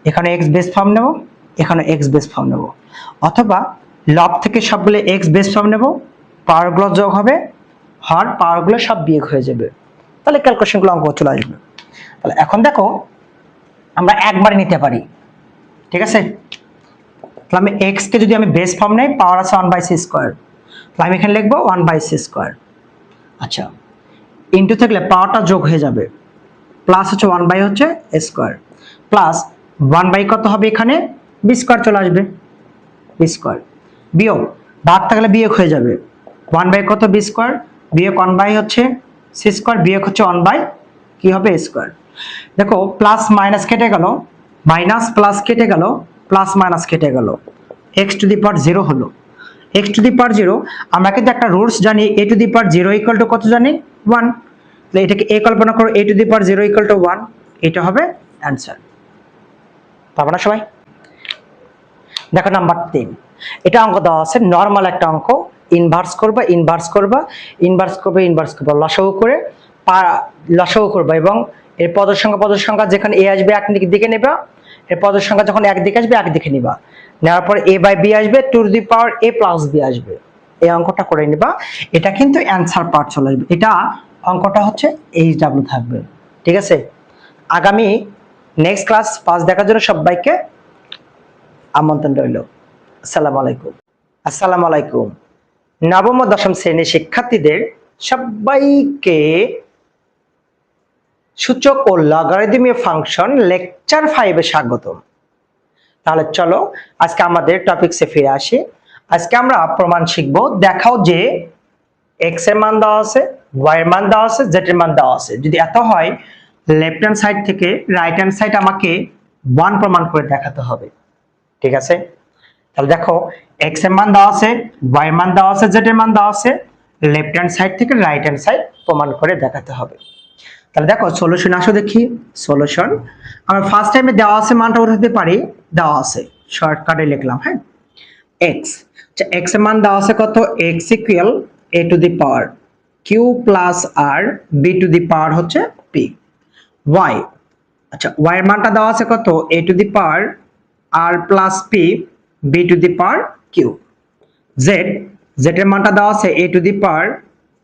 এখানে x বেস ফর্ম নেব, এখানে x বেস ফর্ম নেব, অথবা লব থেকে সবগুলো x বেস ফর্ম নেব, পাওয়ারগুলো যোগ হবে, হর পাওয়ারগুলো সব বিয়োগ হয়ে যাবে, তাহলে ক্যালকুলেশনগুলো অঙ্ক চলে আসবে। তাহলে এখন দেখো আমরা একবারে নিতে পারি, ঠিক আছে? তাহলে আমি x কে যদি আমি বেস ফর্ম নেই, পাওয়ার আছে 1 বাই c স্কয়ার, তাহলে আমি এখানে লিখবো 1 বাই c স্কয়ার। আচ্ছা ইনটু থাকলে পাওয়ারটা যোগ হয়ে যাবে, প্লাস হচ্ছে 1 বাই হচ্ছে a স্কয়ার, প্লাস 1 বাই কত হবে এখানে b স্কয়ার চলে আসবে, b স্কয়ার, বিয়োগ ভাগ থাকলে বিয়োগ হয়ে যাবে, 1 বাই কত b স্কয়ার, বিয়োগ 1 বাই হচ্ছে c স্কয়ার, বিয়োগ হচ্ছে 1 বাই কি হবে a স্কয়ার। দেখো প্লাস মাইনাস কেটে গেল, মাইনাস প্লাস কেটে গেল, প্লাস মাইনাস কেটে গেল, x টু দি পাওয়ার 0 হলো, x টু দি পাওয়ার 0, আমরা কিন্তু একটা রুলস জানি a to the power 0 equal to কত জানি 1, তাহলে এটাকে a কল্পনা করো, a to the power 0 equal to 1, এটা হবে অ্যানসার। পাবো না সবাই? দেখো নাম্বার 3, এটা অঙ্ক দেওয়া আছে, নরমাল একটা অঙ্ক, ইনভার্স করবা, ইনভার্স করবা, ইনভার্স করবে, ইনভার্স করবা, লসাগু করে লসাগু করবা, এবং এর পদের সংখ্যা যেখানে a আসবে এক দিকে নেবা, এর পদের সংখ্যা যখন এক দিকে আসবে এক দিকে নিবা, নেওয়ার পর a বাই b আসবে, to to the power a plus b আসবে, এই অঙ্কটা করে নিবা। এটা কিন্তু অ্যানসার পার্ট চলে আসবে, এটা অঙ্কটা হচ্ছে HW থাকবে, ঠিক আছে? আগামী নেক্সট ক্লাস 5 দেখার জন্য সবাইকে আমন্ত্রণ রইল। আসসালামু আলাইকুম। আসসালামু আলাইকুম। নবম ও দশম শ্রেণীর শিক্ষার্থীদের সবাইকে সূচক ও লগারিদমীয় ফাংশন লেকচার 5 এ স্বাগতম। তাহলে চলো আজকে আমাদের টপিকসে ফিরে আসি। আজকে আমরা প্রমাণ শিখব, দেখাও যে x এর মান দেওয়া আছে, y এর মান দেওয়া আছে, z এর মান দেওয়া আছে, যদি এত হয় লেফট হ্যান্ড সাইড থেকে রাইট হ্যান্ড সাইড আমাকে 1 প্রমাণ করে দেখাতে হবে, ঠিক আছে? তাহলে দেখো x এর মান দেওয়া আছে, y এর মান দেওয়া আছে, z এর মান দেওয়া আছে, লেফট হ্যান্ড সাইড থেকে রাইট হ্যান্ড সাইড প্রমাণ করে দেখাতে হবে। তাহলে দেখো সলিউশন আসো দেখি। সলিউশন আমরা ফার্স্ট টাইমে দেওয়া আছে মানটা উঠাতে পারি, দেওয়া আছে শর্টকাটে লিখলাম, হ্যাঁ x, আচ্ছা x এর মান দেওয়া আছে কত, x equal a to the power q plus r b to the power হচ্ছে p। y, আচ্ছা y এর মানটা দেওয়া আছে কত, a to the power r plus p b to the power q। z, z এর মানটা দেওয়া আছে a to the power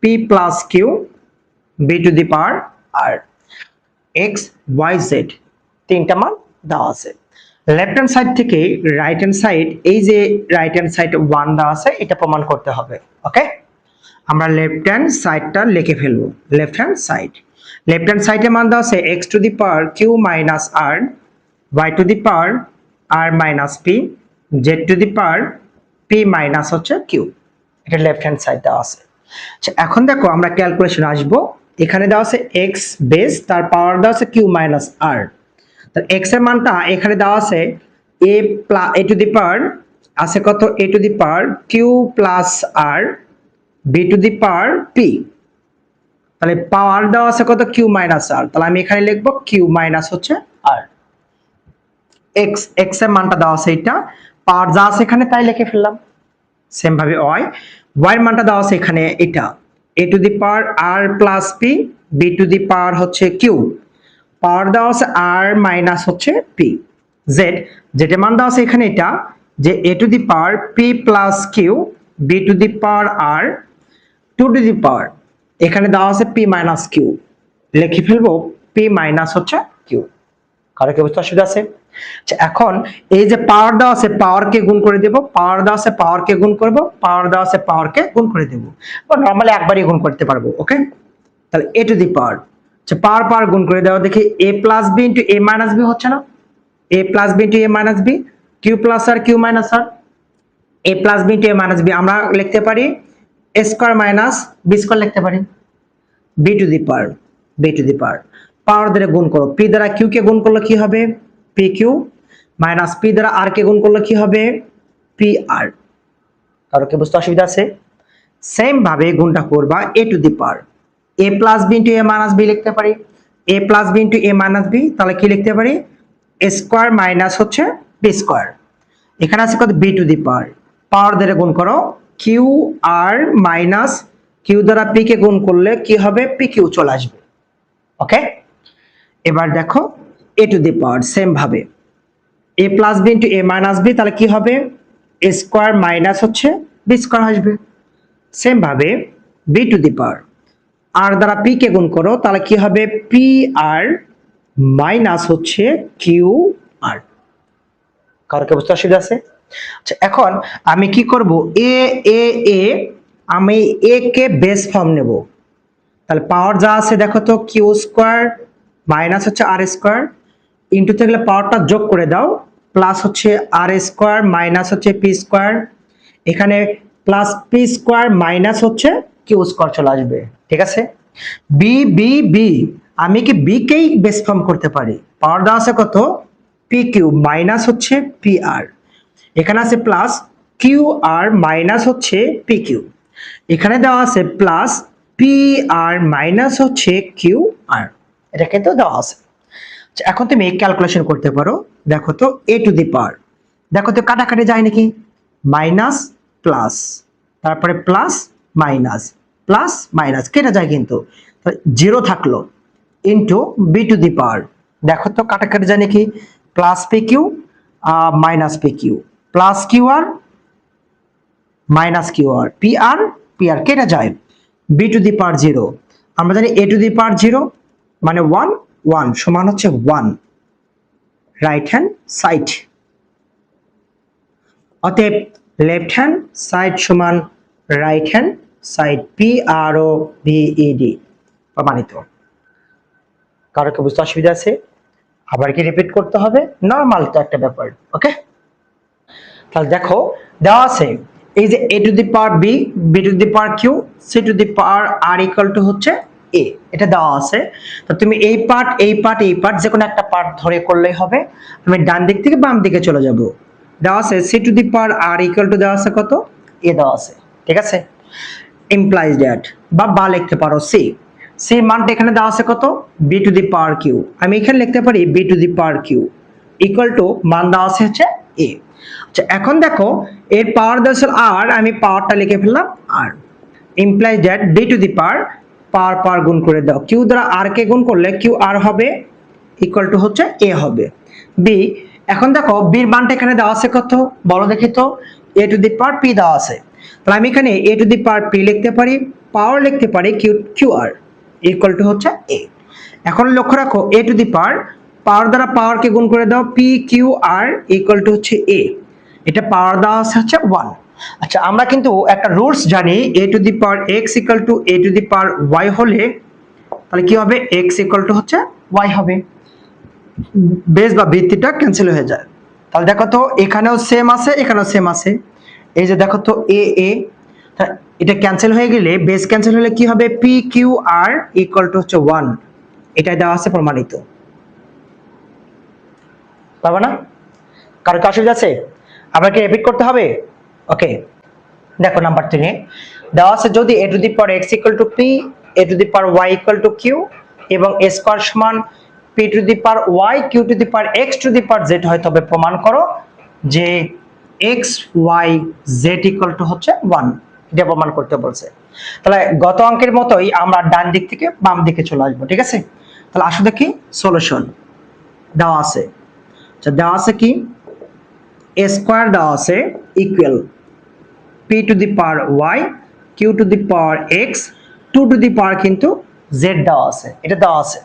p plus q b to the power r। x y z তিনটা মান দেওয়া আছে। লেফট হ্যান্ড সাইড থেকে right hand side, এই যে রাইট হ্যান্ড সাইড 1 দেওয়া আছে, এটা প্রমাণ করতে হবে। ওকে, আমরা লেফট হ্যান্ড সাইডটা লিখে ফেলবো। Left hand side, left hand সাইডে মান দেওয়া আছে x to the power q minus r, y two the power r minus p, z two the power p minus হচ্ছে q, এটা লেফট হ্যান্ড সাইড দেওয়া আছে। আচ্ছা এখন দেখো আমরা ক্যালকুলেশন আসবো, এখানে দেওয়া আছে x বেস, তার পাওয়ার দেওয়া আছে q মাইনাস r, তার x এর মানটা এখানে দেওয়া আছে a টু দি পাওয়ার আছে কত, a to the power q plus r b to the power p, তাহলে পাওয়ার দেওয়া আছে কত q মাইনাস r, তাহলে আমি এখানে লিখবো q মাইনাস হচ্ছে r। x এর মানটা দেওয়া আছে, এটা পাওয়ার যা আছে এখানে তাই লিখে ফেললাম। সেম ভাবে y এর মানটা দেওয়া আছে এখানে, এটা a to the power r plus p b to the power হচ্ছে q, পাওয়ার দেওয়া আছে r মাইনাস হচ্ছে p। z এর মান দেওয়া আছে এখানে, এটা যে a to the power p plus q b to the power r to to the power, এখানে দেওয়া আছে p মাইনাস q, লিখে ফেলবো p মাইনাস হচ্ছে q। কারো কি বুঝতে অসুবিধা আছে? আচ্ছা, এখন এই যে পাওয়ার দেওয়া আছে পাওয়ারকে গুণ করে দেব, পাওয়ার দেওয়া আছে পাওয়ারকে গুণ করব, পাওয়ার দেওয়া আছে পাওয়ারকে গুণ করে দেব, বা নরমালি একবারই গুণ করতে পারবো। ওকে, তাহলে এ টু দি পাওয়ার, আচ্ছা পাওয়ার পাওয়ার গুণ করে দেওয়া, দেখি A plus B into A minus B হচ্ছে না, এ plus B into A minus B, Q plus R Q minus R, A plus B into A minus B আমরা লিখতে পারি A square minus B square লিখতে পারি, B to the power, B to the power, power দ্বারা গুণ করো, P দ্বারা Q কে গুণ করলে কি হবে পি কিউ, মাইনাস পি দ্বারা আর কে গুণ করলে কি হবে পি আর। কারো কি বুঝতে অসুবিধা আছে? সেম ভাবে গুণটা করবা A to the power, A plus B into A minus B লিখতে পারি, A plus B into A minus B, তাহলে কি লিখতে পারি এ স্কোয়ার মাইনাস হচ্ছে বি স্কোয়ার, এখানে আছে কত b to the power, power দ্বারা গুণ করো কিউ আর মাইনাস কিউ দ্বারা পি কে গুণ করলে কি হবে পি কিউ চলে আসবে। ওকে, এবার দেখো A to the power same ভাবে এ plus B into A minus B, তাহলে কি হবে এ স্কোয়ার মাইনাস হচ্ছে বি স্কোয়ার আসবে। সেম ভাবে বি টু দি পাওয়ার, আর দ্বারা পি কে গুণ করো, তাহলে কি হবে পি আর মাইনাস হচ্ছে কিউ আর। কারো কি বুঝতে অসুবিধা আছে? আচ্ছা, এখন আমি কি করব এ এ এ আমি এ কে বেস ফর্ম নেব, তাহলে পাওয়ার যা আছে দেখো তো কিউ স্কোয়ার মাইনাস হচ্ছে আর স্কোয়ার, ইন্টু থাকলে পাওয়ারটা যোগ করে দাও, প্লাস হচ্ছে আর স্কোয়ার মাইনাস হচ্ছে পি স্কোয়ার, এখানে প্লাস পি স্কোয়ার মাইনাস হচ্ছে কিউ স্কোয়ার চলে আসবে। ঠিক আছে, বি বি বি আমি কি বি কেই বেস ফর্ম করতে পারি, পাওয়ার দেওয়া আছে কত পি কিউ মাইনাস হচ্ছে পি আর, এখানে আছে প্লাস কিউ আর মাইনাস হচ্ছে পি কিউ, এখানে দেওয়া আছে প্লাস পি আর মাইনাস হচ্ছে কিউ আর, এটা কিন্তু দেওয়া আছে। এখন তুমি ক্যালকুলেশন করতে পারো, দেখো তো এ টু দি পাওয়ার, দেখো তো কাটাকাটি যায় নাকি, মাইনাস প্লাস তারপরে প্লাস মাইনাস প্লাস মাইনাস কেটে যায় কিন্তু জিরো থাকলো, into B to the power, দেখো তো কাটাকাটি যায় নাকি, plus P Q minus P Q, plus Q R minus Q R, P R কেটে যায়, B to the power zero, আমরা জানি A to the power zero মানে ওয়ান, ওয়ান সমান হচ্ছে ওয়ান রাইট হ্যান্ড সাইড, অতএব লেফট হ্যান্ড সাইড সমান right hand side, P R ও V E D প্রমাণিত। কারো কি বুঝতে অসুবিধা আছে? আবার কি রিপিট করতে হবে? নরমাল তো একটা ব্যাপার। ওকে, তাহলে দেখো দেওয়া আছে এই যে A to the power B, B to the power Q, C to the power R equal to হচ্ছে এ, এটা দেওয়া আছে। তো তুমি এই পার্ট এই পার্ট এই পার্ট যে কোনো একটা পার্ট ধরে করলেই হবে। আমি ডান দিক থেকে বাম দিকে চলে যাব, দেওয়া আছে c to the power R equal to দেওয়া আছে কত এ দেওয়া আছে। ঠিক আছে, ইমপ্লাইজ দ্যাট বা লিখতে পারো সি, সি মানটা এখানে দেওয়া আছে কত b to the power q, আমি এখানে লিখতে পারি B to the power q equal to মান দেওয়া আছে হচ্ছে এ। আচ্ছা, এখন দেখো এর পাওয়ার দেওয়া আছে আর, আমি পাওয়ারটা লিখে ফেললাম আর, implies that B to the power power power গুণ করে দাও, কিউ দ্বারা আর কে গুণ করলে কিউ আর হবে ইকুয়াল টু হচ্ছে এ হবে বি। এখন দেখো বির মানটা এখানে দেওয়া আছে কত বলো দেখি তো, এ টু দি পাওয়ার পি দেওয়া আছে, তাহলে আমি এখানে এ টু দি পাওয়ার পি লিখতে পারি, পাওয়ার লিখতে পারি কিউ আর ইকুয়াল টু হচ্ছে এ। এখন লক্ষ্য রাখো এ টু দি পাওয়ার পাওয়ার দ্বারা পাওয়ার কে গুণ করে দাও, p q r equal to হচ্ছে এ, এটা পাওয়ার দেওয়া আছে হচ্ছে 1। আচ্ছা, আমরা কিন্তু একটা রুলস জানি A to the power X equal to A to the power Y হলে তাহলে কি হবে এক্স ইকুয়াল টু হচ্ছে ওয়াই হবে, বেস বা ভিত্তিটা ক্যান্সেল হয়ে যায়। তাহলে দেখো তো এখানেও সেম আছে এখানেও সেম আছে, এই যে দেখো তো এ এ, এটা ক্যান্সেল হয়ে গেলে বেস ক্যান্সেল হলে কি হবে p q r equal to হচ্ছে 1, এটা দেওয়া আছে প্রমাণিত। পারবা না? কারো কি অসুবিধা আছে? আবার কি রিপিট করতে হবে? ওকে, দেখো নাম্বার 3 দেওয়া আছে যদি A to the power X equal to P, A to the power Y equal to Q এবং এ স্কয়ার সমান P to the power Y Q to the power X to the power Z হয়, তবে প্রমাণ করো যে X Y Z equal to হচ্ছে 1, এটা প্রমাণ করতে বলছে। তাহলে গত অঙ্কের মতোই আমরা ডান দিক থেকে বাম দিকে চলে আসবো। ঠিক আছে, তাহলে আসো দেখি সলিউশন দেওয়া আছে। আচ্ছা, দেওয়া আছে কি এ স্কয়ার দেওয়া আছে equal P to the power Y Q to the power X to to the power কিন্তু জেড দেওয়া আছে, এটা দেওয়া আছে।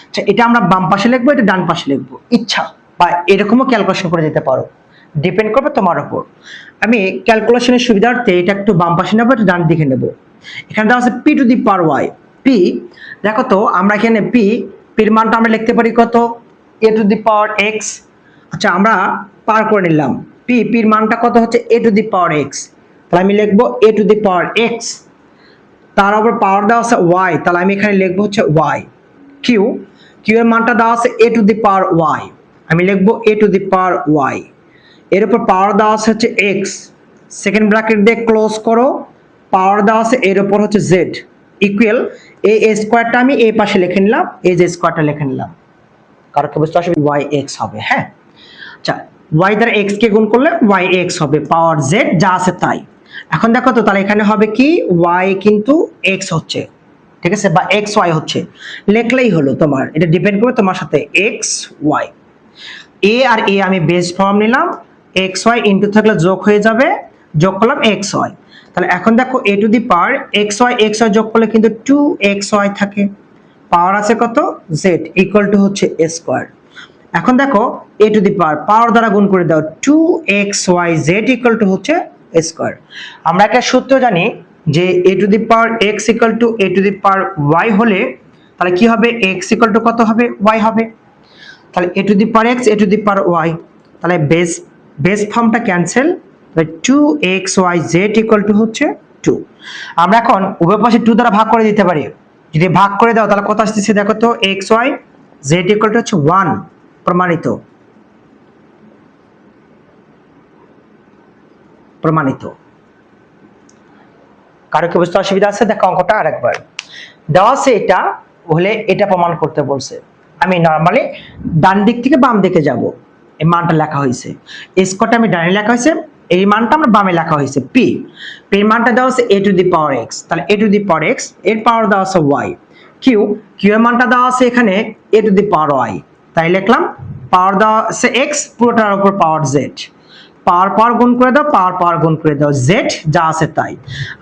আচ্ছা, এটা আমরা বাম পাশে লিখবো, এটা ডান পাশে লিখবো, ইচ্ছা, বা এরকমও ক্যালকুলেশন করে যেতে পারো, ডিপেন্ড করবে তোমার উপর। আমি ক্যালকুলেশনের সুবিধার্থে এটা একটু বাম পাশে নেবো, এটা ডান দিকে নেবো। এখানে দেওয়া আছে p to the power y. P, দেখো তো আমরা এখানে পির মানটা আমরা লিখতে পারি কত, এ টু দি পাওয়ার এক্স। আচ্ছা, আমরা পার করে নিলাম, পির মানটা কত হচ্ছে এ টু দি পাওয়ার এক্স, তাহলে আমি লিখবো এ টু দি পাওয়ার এক্স, তার উপর পাওয়ার দেওয়া আছে ওয়াই, তাহলে আমি এখানে লিখবো হচ্ছে ওয়াই। কিউ এর মানটা দেওয়া আছে এ টু দি পাওয়ার ওয়াই, আমি লিখবো এ টু দি পাওয়ার ওয়াই। এর উপর পাওয়ার দেওয়া আছে হচ্ছে এক্স, সেকেন্ড ব্র্যাকেট দিয়ে ক্লোজ করো, পাওয়ার দেওয়া আছে এর উপর হচ্ছে জেড, ইকুয়াল এই স্কোয়ারটা আমি এই পাশে লিখে নিলাম, এই যে স্কোয়ারটা লিখে নিলাম, কারণ কি বুঝতে আসবে ওয়াই এক্স হবে। হ্যাঁ, আচ্ছা, ওয়াই দ্বারা এক্স কে গুণ করলে ওয়াই এক্স হবে, পাওয়ার জেড যা আছে তাই। এখন দেখো তো, তাহলে এখানে হবে কি ওয়াই কিন্তু এক্স হচ্ছে, ঠিক আছে, বা এক্স ওয়াই হচ্ছে, লেখলেই হলো তোমার, এটা ডিপেন্ড করবে তোমার সাথে এক্স ওয়াই। এ আর এ আমি বেস ফর্ম নিলাম, এক্স ওয়াই ইন্টু থাকলে যোগ হয়ে যাবে, যোগ করলাম এক্স ওয়াই। তাহলে এখন দেখো A to the power X Y যোগ করলে কিন্তু 2xy থাকে, পাওয়ার আছে কত জেড, ইকুয়াল টু হচ্ছে এ স্কোয়ার। এখন দেখো এ টু দি পাওয়ার দ্বারা গুণ করে দাও, 2xyz ইকুয়াল টু হচ্ছে এ স্কোয়ার। আমরা একটা সূত্র জানি যে A to the power X equal to A to the power Y হলে তাহলে কি হবে, এক্স ইকুয়াল টু কত হবে, ওয়াই হবে। তাহলে A to the power X, A to the power Y, তাহলে বেস ফর্মটা ক্যান্সেল, 2xyz ইকুয়াল টু হচ্ছে 2। আমরা এখন উভয় পাশে 2 দ্বারা ভাগ করে দিতে পারি, যদি ভাগ করে দাও তাহলে কত আসতেছে দেখো তো, xyz ইকুয়াল টু হচ্ছে 1, প্রমাণিত। কারো কি বুঝতে অসুবিধা আছে? দেখো অঙ্কটা আরেকবার দেওয়া আছে, এটা হলে এটা প্রমাণ করতে বলছে। আমি নরমালি ডান দিক থেকে বাম দিকে যাব, এই মানটা লেখা হয়েছে, স্কোয়ারটা আমি ডানে লেখা হয়েছে, এই মানটা আমরা বামে লেখা হয়েছে, এর মানটা দেওয়া আছে এ টু দি পাওয়ার এক্স, তাহলে A to the power x এর পাওয়ার দেওয়া আছে ওয়াই। কিউ এর মানটা দেওয়া আছে এখানে এ টু দি পাওয়ার ওয়াই, তাই লিখলাম পাওয়ার দেওয়া আছে এক্স, পুরোটার উপর পাওয়ার জেড, পাওয়ার গুণ করে দাও, পাওয়ার গুণ করে দাও, জেড যা আছে তাই।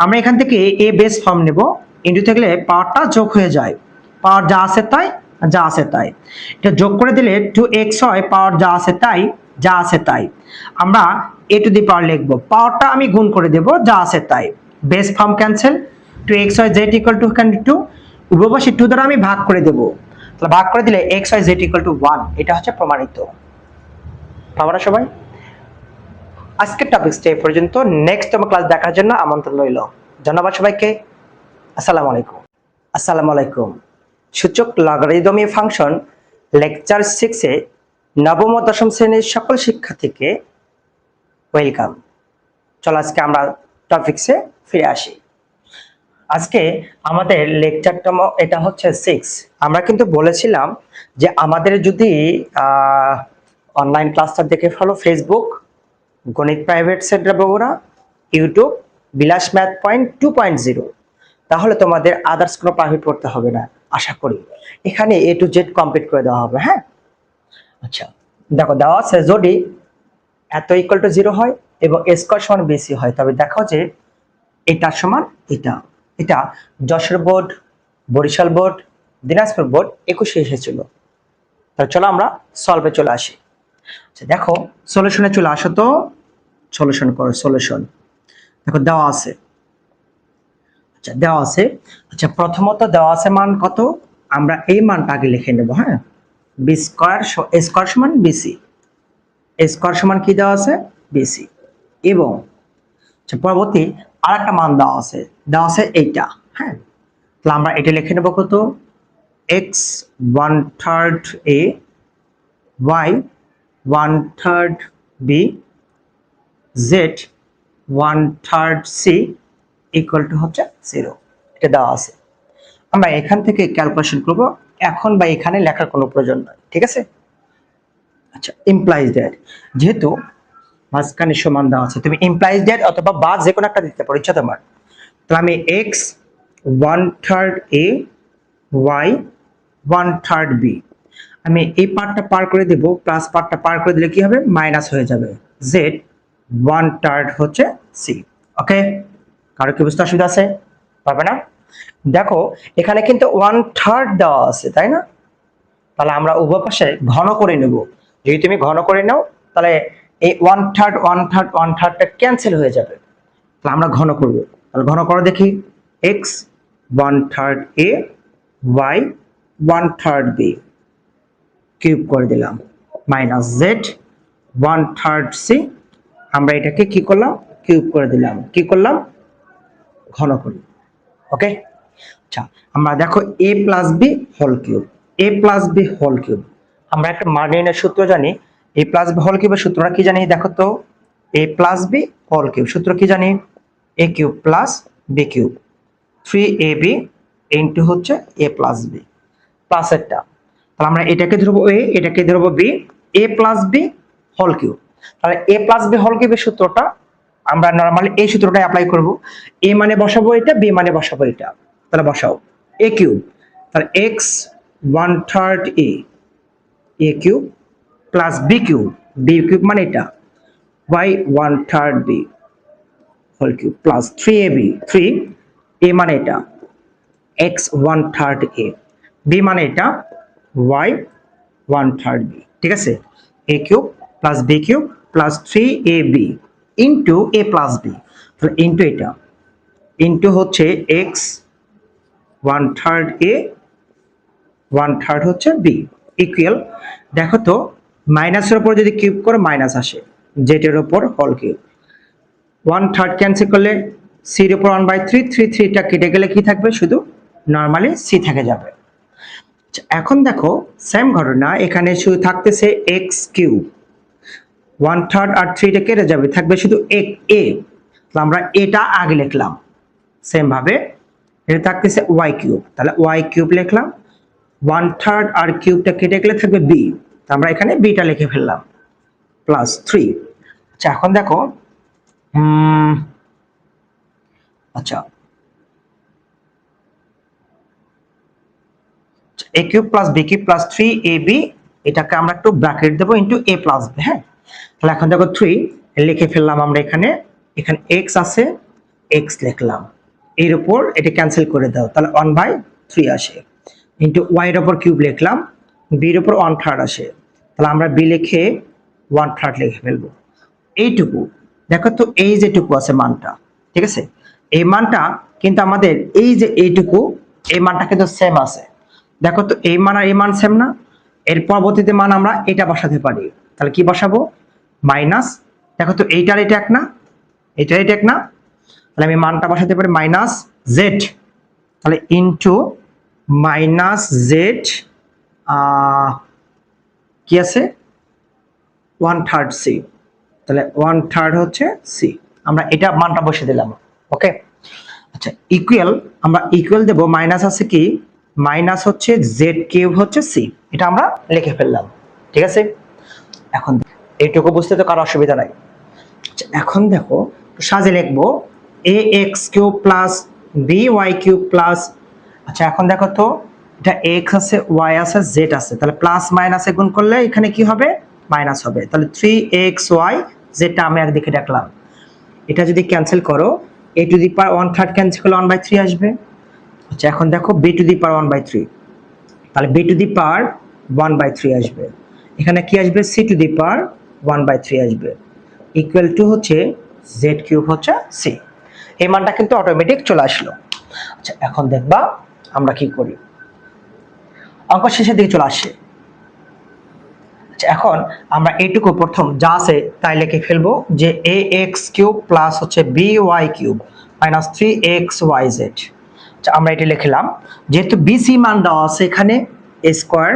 আমরা এখান থেকে এ বেস ফর্ম নেব, ইনটু থাকলে পাওয়ারটা যোগ হয়ে যায়, পাওয়ার যা আছে তাই, যা আছে তাই, এটা যোগ করে দিলে 2x হয়, পাওয়ার যা আছে তাই, যা আছে তাই। আমরা এ টু দি পাওয়ার লিখবো, পাওয়ারটা আমি গুণ করে দেব, যা আছে তাই, base form cancel, 2xyz equal two 2, উভয়পাশে 2 দ্বারা আমি ভাগ করে দেব, তাহলে ভাগ করে দিলে xyz ইকুয়াল টু 1, এটা হচ্ছে প্রমাণিত। পাবো না সবাই? আজকের টপিকটা এই পর্যন্ত, নেক্সট তোমার ক্লাস দেখার জন্য আমন্ত্রণ রইল। ধন্যবাদ সবাইকে, আসসালামু আলাইকুম। আসসালামু আলাইকুম। সূচক লগারিদমীয় ফাংশন লেকচার 6 এ নবম ও দশম শ্রেণীর সকল শিক্ষার্থীকে ওয়েলকাম। চলো আজকে আমরা টপিকসে ফিরে আসি। আজকে আমাদের লেকচারটা এটা হচ্ছে 6। আমরা কিন্তু বলেছিলাম যে আমাদের যদি অনলাইন ক্লাসটা দেখে ফলো, ফেসবুক গণিত প্রাইভেট সেন্টার বগুড়া, ইউটিউব বিলাস ম্যাথ পয়েন্ট 2.0, তাহলে তোমাদের আদার্স কোনো প্রাইভেট পড়তে হবে না আশা করি, এখানে এ টু জেড কমপ্লিট করে দেওয়া হবে। হ্যাঁ, আচ্ছা দেখো দেওয়া আছে যদি এত ইকুয়াল টু 0 হয় এবং স্কয়ার সমান বেশি হয়, তবে দেখো যে এটা সমান এটা, এটা Jessore board, Barishal board, Dinajpur board 21-এ এসেছিল। তাহলে চলো আমরা সলভে চলে আসি। আচ্ছা দেখো সলিউশনে চলে আসো তো, সলিউশন করো, সলিউশন দেখো দেওয়া আছে। আচ্ছা দেওয়া আছে, আচ্ছা প্রথমত দেওয়া আছে মান কত, আমরা এই মানটা আগে লিখে নেব। হ্যাঁ, বি স্কয়ার সমান বিসি, স্কয়ার সমান কি দেওয়া আছে বিসি, এবং আচ্ছা পরবর্তী আরেকটা মান দেওয়া আছে এইটা। হ্যাঁ, তাহলে আমরা এটা লিখে নেব কত, x 1/3 a, y 1/3 b, z 1/3 c equal to হচ্ছে 0, এটা দেওয়া আছে। আমরা এখান থেকে ক্যালকুলেশন করব, এখন বা এখানে লেখার কোনো প্রয়োজন নয়, ঠিক আছে। আচ্ছা ইমপ্লাইজ দ্যাট, যেহেতু মাঝখানে সমান দেওয়া আছে, তুমি ইমপ্লাইজ দ্যাট অথবা বা যে কোনো একটা দিতে পারো, ইচ্ছা তোমার। তাহলে আমি x 1/3 a, y 1/3 b, আমি এই পার্টটা পার করে দেব, প্লাস পার্টটা পার করে দিলে কি হবে, মাইনাস হয়ে যাবে, z 1/3 হচ্ছে c। ওকে, কারো কি বুঝতে অসুবিধা আছে? পারবে না? দেখো এখানে কিন্তু 1/3 দেওয়া আছে, তাই না? তাহলে আমরা উভয় পাশে ঘন করে নেব। যদি তুমি ঘন করে নাও তাহলে এই 1/3 ক্যান্সেল হয়ে যাবে। তাহলে আমরা ঘন করব। তাহলে ঘন করো দেখি। x 1/3 a y 1/3 b cube করে দিলাম, মাইনাস z 1/3 c, আমরা এটাকে কি করলাম, কিউব করে দিলাম। কি করলাম, ঘন করি। ওকে, আচ্ছা আমরা দেখো a plus b whole cube, a plus b whole cube, আমরা একটা মার্ডিনের সূত্র জানি। a প্লাস b হোল কিউবের সূত্রটা কি জানি দেখো তো, a plus b whole cube সূত্র কি জানি, a cube plus b cube 3ab into হচ্ছে a প্লাস b প্লাস একটা। তাহলে আমরা এটাকে ধরবো a, এটাকে ধরবো b, a plus b whole cube. তাহলে a প্লাস b হোল কিউবের সূত্রটা আমরা নরমালি এই সূত্রটাই অ্যাপ্লাই করব। a মানে বসাবো এটা, b মানে বসাবো এটা। তাহলে বসাও a কিউব, তাহলে x 1/3 a cube plus b cube, b cube মানে এটা, y 1/3 b whole cube plus 3ab, 3 a মানে এটা, x 1/3 a, b মানে এটা, y 1/3 b। ঠিক আছে, a cube plus b cube plus 3ab into a plus b, তাহলে into এটা ইনটু হচ্ছে x 1/3 a 1/3 হচ্ছে b ইকুয়াল, দেখো তো মাইনাসের উপর যদি কিউব করো মাইনাস আসে, জেড এর উপর হোল কিউব, 1/3 ক্যান্সেল করলে c এর উপর 1/3, 3টা কেটে গেলে কি থাকবে, শুধু নরমালি c থেকে যাবে। এখন দেখো সেম ঘটনা, এখানে শুধু থাকতেছে x কিউব, 1/3 আর 3টা কেটে যাবে, থাকবে শুধু a। আমরা এটা আগে লিখলাম, সেম ভাবে এটা থাকতেছে y কিউব, তাহলে y কিউব লিখলাম, 1/3 আর কিউবটা কেটে গেলে থাকবে b, আমরা এখানে bটা লিখে ফেললাম প্লাস 3। আচ্ছা এখন দেখো আচ্ছা a cube plus b cube plus 3ab, এটাকে আমরা একটু ব্র্যাকেট দেবো ইনটু a প্লাস b। হ্যাঁ, তাহলে এখন দেখো 3 লিখে ফেললাম আমরা এখানে, এখানে x আছে, x লিখলাম, এর উপর এটা ক্যান্সেল করে দাও, তাহলে 1/3 আসে, ইনটু y এর উপর কিউব লিখলাম, b এর উপর 1/3 আসে, তাহলে আমরা b লিখে 1/3 লিখে ফেলবো। এইটুকু দেখো তো, এই যেটুকু আছে মানটা, ঠিক আছে, এই মানটা কিন্তু আমাদের এই যে এইটুকু, এই মানটা কিন্তু সেম আছে। দেখো তো এই মান আর এই মান সেম না, এর পরবর্তীতে মান আমরা এটা বসাতে পারি। তাহলে কি বসাবো, মাইনাস, দেখো তো এইটার এটা এক না, এটা এক না, তাহলে আমি মানটা বসাতে পারি মাইনাস জেড, তাহলে ইনটু মাইনাস জেড কি আছে 1/3 সি, তাহলে 1/3 হচ্ছে সি, আমরা এটা মানটা বসে দিলাম। ওকে, আচ্ছা ইকুয়াল, আমরা ইকুয়াল দেব, মাইনাস আছে কি, মাইনাস হচ্ছে জেড কিউব হচ্ছে সি, এটা আমরা লিখে ফেললাম। ঠিক আছে, এখন এইটুকু বুঝতে তো কারো অসুবিধা নাই। আচ্ছা এখন দেখো সাজে লিখবো a x cube plus b y cube plus, আচ্ছা এখন দেখো তো এটা x আছে, y আছে, z আছে, তাহলে প্লাস মাইনাসে গুণ করলে এখানে কি হবে, মাইনাস হবে, তাহলে 3xy, যেটা আমি একদিকে রাখলাম, এটা যদি ক্যান্সেল করো a to the power 1/3 cancel করলে 1/3 আসবে। আচ্ছা এখন দেখো b টু দি পাওয়ার 1/3, তাহলে b টু দি পাওয়ার 1/3 আসবে, এখানে কি আসবে, c টু দি পাওয়ার 1/3 আসবে, ইকুয়াল টু হচ্ছে z কিউব হচ্ছে c। এই মানটা কিন্তু অটোমেটিক চলে আসলো। আচ্ছা এখন দেখবা আমরা কি করি, অঙ্ক শেষের দিকে চলে আসে। আচ্ছা এখন আমরা এইটুকু প্রথম যা আছে তাই লিখে ফেলবো, যে ax কিউব প্লাস হচ্ছে by কিউব মাইনাস 3xyz। আচ্ছা আমরা এটা লিখলাম, যেহেতু bc মান দেওয়া আছে এখানে a স্কয়ার,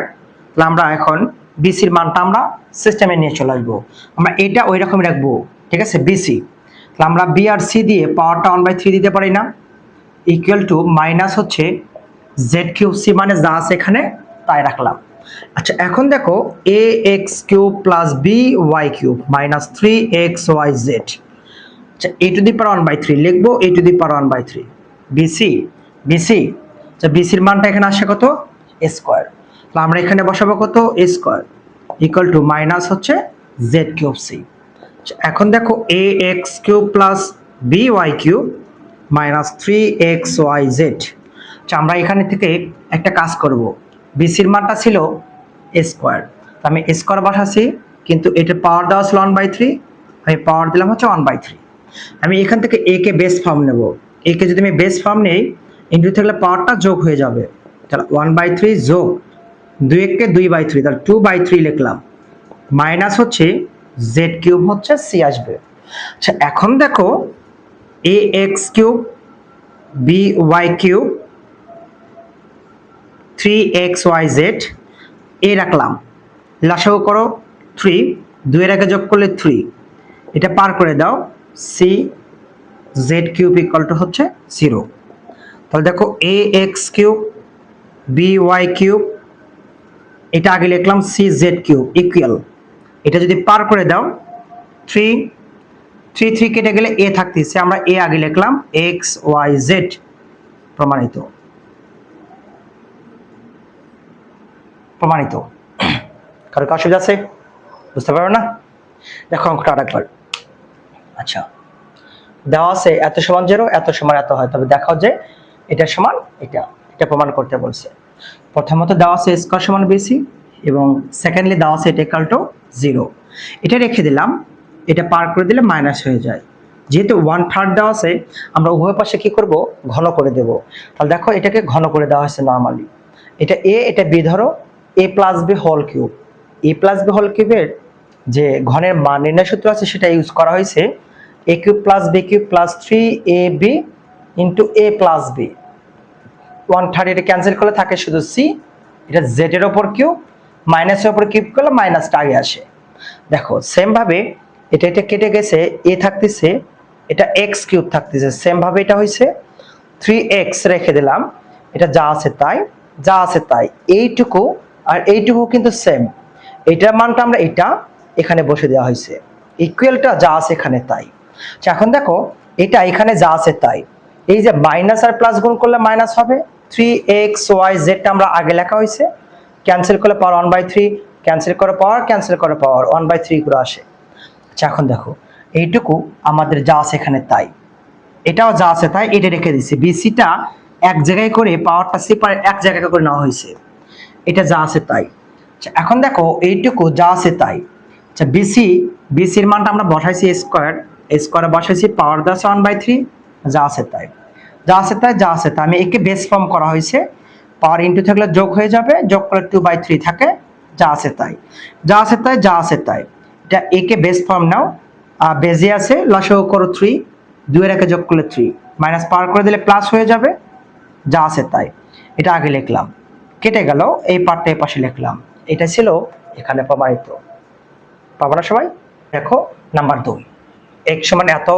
তাহলে আমরা এখন bc এর মানটা আমরা সিস্টেমে নিয়ে চলে আসবো, আমরা এটা ওই রকম রাখবো। ঠিক আছে, bc, তাহলে আমরা b আর c দিয়ে পাওয়ারটা 1/3 দিতে পারি না, ইকুয়াল টু মাইনাস হচ্ছে z কিউব c মানে যা আছে এখানে তাই রাখলাম। আচ্ছা এখন দেখো ax cube plus by cube minus 3xyz, আচ্ছা a টু দি পাওয়ার 1/3 লিখবো, a to the power 1/3 bc, আচ্ছা bc এর মানটা এখানে আসে কত, a স্কয়ার, তাহলে আমরা এখানে বসাবো কত, a square equal two minus হচ্ছে z কিউব c। এখন দেখো ax cube plus by cube minus 3xyz, আচ্ছা, আমরা এখানে থেকে একটা কাজ করব। বিসির মানটা ছিল এ স্কোয়ার, আমি এ স্কোয়ার বসাচ্ছি, কিন্তু এটার পাওয়ার দেওয়া ছিল 1/3, আমি পাওয়ার দিলাম হচ্ছে 1/3। আমি এখান থেকে এ কে বেস ফর্ম নেব। এ কে যদি আমি বেস ফর্ম নেই, ইন্টু থাকলে পাওয়ারটা যোগ হয়ে যাবে, তাহলে 1/3 যোগ 2 কে 2/3, তাহলে 2/3 লিখলাম, মাইনাস হচ্ছে জেড কিউব হচ্ছে সি আসবে। আচ্ছা, এখন দেখো A X cube B Y cube 3xyz এ রাখলাম, লসাগু করো 3, 2 এর আগে যোগ করলে 3, এটা পার করে দাও, C Z cube equal to হচ্ছে 0। তাহলে দেখো A X cube B Y cube, এটা আগে লিখলাম সি জেড কিউব ইকুয়াল, এটা যদি পার করে দাও 3 3 3 কেটে গেলে এ থাকতেছে, আমরা এ আগে লিখলাম এক্স ওয়াই জেড, প্রমাণিত। প্রমাণিত। কারো অসুবিধা আছে? বুঝতে পারো না? দেখো অঙ্কটা আরেকবার। আচ্ছা, দেওয়া আছে এত সমান 0, এত সমান এত হয়, তবে দেখাও যে এটা সমান এটা, এটা প্রমাণ করতে বলছে। প্রথমত দেওয়া আছে স্কয়ার সমান বিসি, এবং সেকেন্ডলি দেওয়া আছে এটা ইকুয়াল টু 0। এটা রেখে দিলাম, এটা পার করে দিলে মাইনাস হয়ে যায়। যেহেতু 1/3 দেওয়া আছে, আমরা উভয় পাশে কি করব, ঘন করে দেব। তাহলে দেখো এটাকে ঘন করে দেওয়া হয়েছে নরমালি, এটা এ এটা বি, ধরো এ প্লাস বি হোল কিউব। এ প্লাস বি হোল কিউবের যে ঘনের মান নির্ণয় সূত্র আছে সেটা ইউজ করা হয়েছে, A cube plus B cube plus 3ab into A plus B. 1/3 এটা ক্যান্সেল করলে থাকে শুধু সি, এটা জেড এর ওপর কিউব, মাইনাসের ওপর কিউব করলে মাইনাসটা আগে আসে। দেখো সেম ভাবে এটা এটা কেটে গেছে, এ থাকতেছে, এটা এক্স কিউব থাকতেছে, সেম ভাবে এটা হইছে 3x রেখে দিলাম, এটা যা আছে তাই, যা আছে তাই, এইটুকু আর এইটুকু কিন্তু সেম, এইটার মানটা আমরা এটা এখানে বসে দেওয়া হয়েছে, ইকুয়ালটা যা আছে এখানে তাই। আচ্ছা, এখন দেখো এটা এখানে যা আছে তাই, এই যে মাইনাস আর প্লাস গুণ করলে মাইনাস হবে, 3xyz টা আমরা আগে লেখা হয়েছে, ক্যান্সেল করলে পাওয়ার 1/3, ক্যান্সেল করে পাওয়ার, ক্যান্সেল করে পাওয়ার 1/3 করে আসে। আচ্ছা, এখন দেখো এইটুকু আমাদের যা আছে এখানে তাই, এটাও যা আছে তাই, এটা রেখে দিছি, বিসিটা এক জায়গায় করে পাওয়ারটা সেপারেট এক জায়গায় করে নেওয়া হয়েছে, এটা যা আছে তাই। আচ্ছা, এখন দেখো এইটুকু যা আছে তাই। আচ্ছা, বিসির মানটা আমরা বসাইছি স্কয়ার, স্কয়ারে বসাইছি, পাওয়ার দাও 1/3, যা আছে তাই, যা আছে তাই, যা আছে তাই। আমি একে বেস ফর্ম করা হয়েছে, পাওয়ার ইনটু থাকলে যোগ হয়ে যাবে, যোগ করলে 2/3 থাকে, যা আছে তাই, যা আছে তাই, যা আছে তাই। এটা একে বেস ফর্ম নাও, বেজে আছে, লসাগু করো 3, 2 এর একে যোগ করলে 3, মাইনাস পাওয়ার করে দিলে প্লাস হয়ে যাবে, যা আছে তাই। এটা আগে লিখলাম, কেটে গেল, এই পার্টটা এই পাশে লিখলাম, এটা ছিল এখানে প্রমাণিত। পাবো না সবাই? দেখো নাম্বার 2, x সমান এত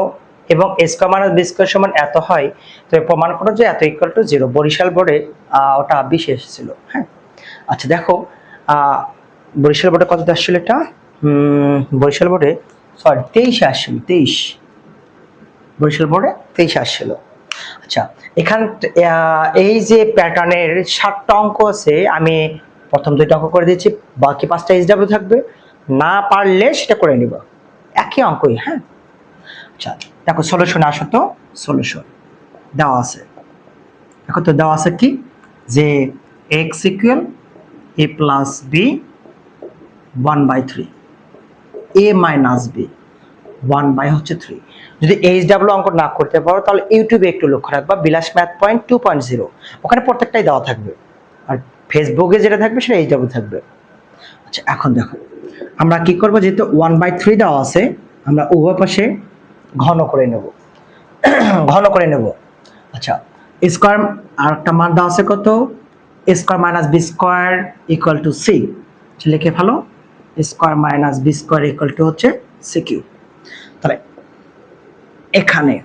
এবং a square minus b square সমান এত হয়, তো প্রমাণ করো যে এত ইকুয়াল টু 0। বরিশাল বোর্ডে ওটা 20 এসেছিল। হ্যাঁ, আচ্ছা দেখো বরিশাল বোর্ডে কত আসছিল এটা, বরিশাল বোর্ডে সরি 23 আসছিল, 23 বরিশাল বোর্ডে 23 আসছিল। আচ্ছা, এখান এই যে প্যাটার্নের 7টা অঙ্ক আছে, আমি প্রথম 2টা অঙ্ক করে দিচ্ছি, বাকি 5টা SW থাকবে, না পারলে সেটা করে নিব, একই অঙ্কই। হ্যাঁ, আচ্ছা দেখো সলিউশন আসো তো, সলিউশন দেওয়া আছে, দেখো তো দেওয়া আছে কি, যে x equal a plus b 1/3, a minus b 1/3। যদি HW অঙ্ক না করতে পারো তাহলে ইউটিউবে একটু লক্ষ্য রাখবা, বিলাস ম্যাথ পয়েন্ট 2.0, ওখানে প্রত্যেকটাই দেওয়া থাকবে, আর ফেসবুকে যেটা থাকবে সেটা HW থাকবে। আচ্ছা, এখন দেখো আমরা কি করব, যেহেতু 1/3 দেওয়া আছে, আমরা উভয় পাশে ঘন করে নেব, ঘন করে নেব। আচ্ছা, স্কয়ার আর একটা মান দেওয়া আছে কত, a square minus b square equal to c, লিখে ফেলো, square minus b square equal to হচ্ছে c কিউব। তাহলে এখানে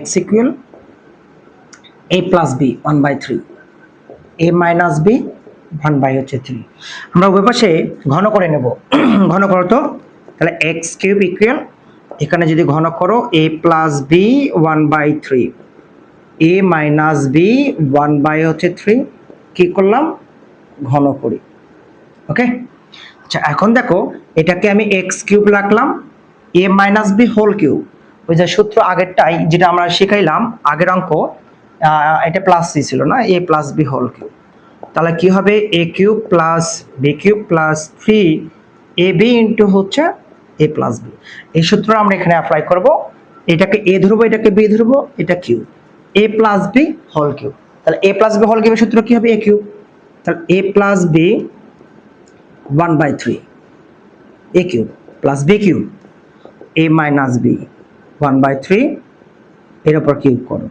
x equal a plus b 1/3, a minus b 1/3, আমরা উভয় পাশে ঘন করে নেব। ঘন করো তো, তাহলে x কিউব ইকুয়াল, এখানে যদি ঘন করো a plus b 1/3, a minus b 1/3, কি করলাম, ঘন করি। ওকে, আচ্ছা এখন দেখো এটাকে আমি x কিউব রাখলাম, a minus b whole cube, ওই যে সূত্র আগেরটাই যেটা আমরা শিখাইলাম আগের অঙ্ক, এটা প্লাস সি ছিল না, এ প্লাস বি হোল কিউব, তাহলে কি হবে a cube plus B cube plus 3ab into হচ্ছে এ প্লাস বি। এই সূত্র আমরা এখানে অ্যাপ্লাই করব, এটাকে এ ধরবো এটাকে বি ধরবো, এটা কিউব এ প্লাস বি হোল কিউব, তাহলে এ প্লাস বি হোল কিউবের সূত্র কি হবে এ কিউব, তাহলে a plus B 1/3 a cube plus B cube a minus b 1/3 এর উপর কিউব করো,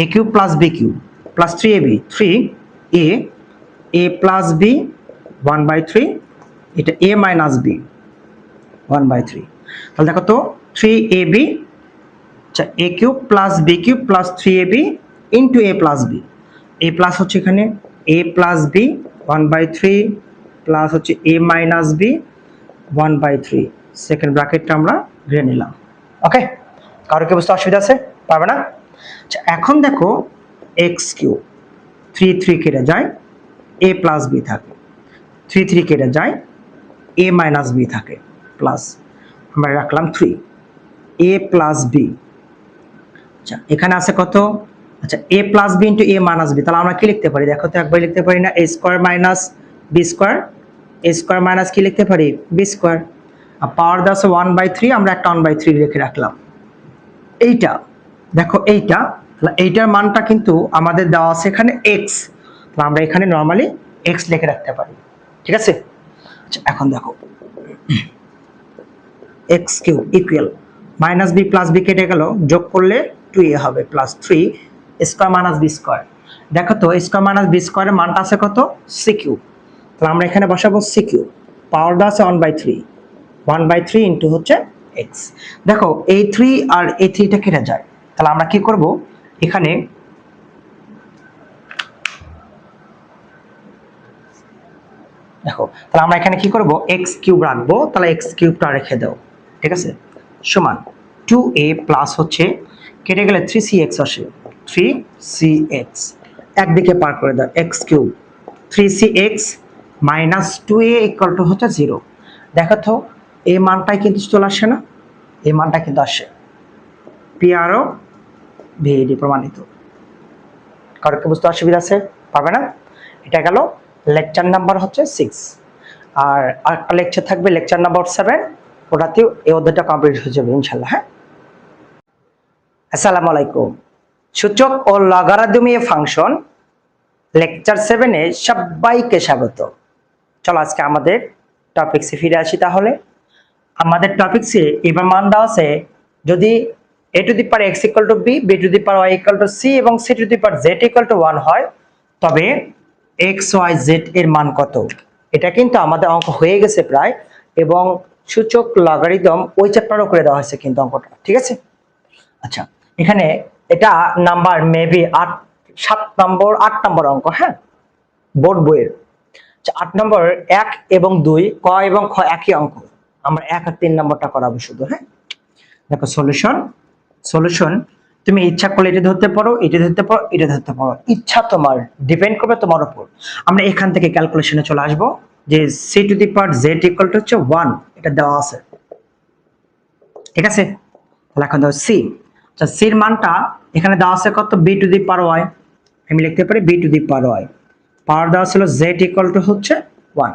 a cube plus B cube plus 3ab 3a a plus B 1/3 এটা এ মাইনাস বি 1/3, তাহলে দেখো তো 3ab, আচ্ছা a cube plus B cube plus 3ab into A plus b, a plus হচ্ছে এখানে এ প্লাস বি 1/3 প্লাস হচ্ছে a minus b 1/3, second ব্র্যাকেটটা আমরা ধরে নিলাম। ওকে, কারো কি বুঝতে অসুবিধা আছে? পারবে না? আচ্ছা এখন দেখো এক্স কিউব 3 কেটে যায় এ প্লাস বি থাকে, 3 কেটে যায় এ মাইনাস বি থাকে, প্লাস আমরা রাখলাম 3 এ প্লাস বি। আচ্ছা এখানে আছে কত, আচ্ছা এ plus B into A minus B, তাহলে আমরা কি লিখতে পারি দেখো তো একবার লিখতে পারি না, এ স্কোয়ার মাইনাস বি স্কোয়ার, এ স্কোয়ার মাইনাস কি লিখতে পারি বি স্কোয়ার, আর পাওয়ার দাও 1/3, আমরা একটা 1/3 লিখে রাখলাম। এইটা দেখো এইটা, তাহলে এইটার মানটা কিন্তু আমাদের দেওয়া আছে এখানে এক্স, তাহলে আমরা এখানে নর্মালি এক্স লিখে রাখতে পারি, ঠিক আছে। আচ্ছা এখন দেখো x cube equal minus b plus b কেটে গেল, যোগ করলে 2a হবে plus 3 square minus B square, দেখো তো স্কোয়ার মাইনাস বি স্কোয়ারের মানটা আছে কত সি কিউব, তাহলে আমরা এখানে বসাবো সি কিউব, পাওয়ার দেওয়া আছে 1/3 ইন্টু হচ্ছে এক্স। দেখো এই 3 আর এই 3টা কেটে যায়, তাহলে আমরা কি করব এখানে দেখো, তাহলে আমরা এখানে কি করব এক্স কিউব রাখবো, তাহলে এক্স কিউবটা রেখে দাও, ঠিক আছে, সমান 2a প্লাস হচ্ছে কেটে গেলে 3cx আসে 3cx, একদিকে পার করে দাও x cube 3cx minus 2a equal to হচ্ছে 0। দেখো তো এই মানটাই কিন্তু চলে আসে না, এই মানটা কিন্তু আসে, পিআরও ভিএডি প্রমাণিত। কারো কি বুঝতে অসুবিধা আছে? পারবে না? এটা গেল লেকচার নাম্বার হচ্ছে 6, আর আরেকটা লেকচার থাকবে লেকচার নাম্বার 7, ওটাতেও এই অধ্যায়টা কমপ্লিট হয়ে যাবে ইনশাল্লাহ। হ্যাঁ, আসসালামু আলাইকুম। সূচক ও লগারিদমীয় ফাংশন লেকচার 7-এ সবাইকে স্বাগত। চলো আজকে আমাদের টপিকসে ফিরে আসি। তাহলে আমাদের টপিকসে এবার মান দেওয়া আছে, যদি a to the power x equal two b, b to the power y equal to c এবং c to the power z equal to 1 হয়, তবে x y z এর মান কত। এটা কিন্তু আমাদের অঙ্ক হয়ে গেছে প্রায়, এবং সূচক লগারিদম ওই চ্যাপ্টারও করে দেওয়া হয়েছে কিন্তু অঙ্কটা, ঠিক আছে। আচ্ছা এখানে এটা নাম্বার মেবি 8 নম্বর অঙ্ক, হ্যাঁ বোর্ড বইয়ের। 8 নম্বর 1 এবং 2 ক এবং খ একই অঙ্ক, আমরা 1 আর 3 নম্বরটা করাবো শুধু। হ্যাঁ দেখো সলিউশন তুমি ইচ্ছা করলে এটা ধরতে পারো, এটা ধরতে পারো, এটা ধরতে পারো, ইচ্ছা তোমার, ডিপেন্ড করবে তোমার উপর। আমরা এখান থেকে ক্যালকুলেশনে চলে আসবো যে c to the power z equal to হচ্ছে 1, এটা দেওয়া আছে, ঠিক আছে। তাহলে এখন দাও c, আচ্ছা c এর মানটা এখানে দেওয়া আছে কত b to the power y, আমি লিখতে পারি b to the power y, পাওয়ার দেওয়া ছিল z ইকুয়াল টু হচ্ছে 1,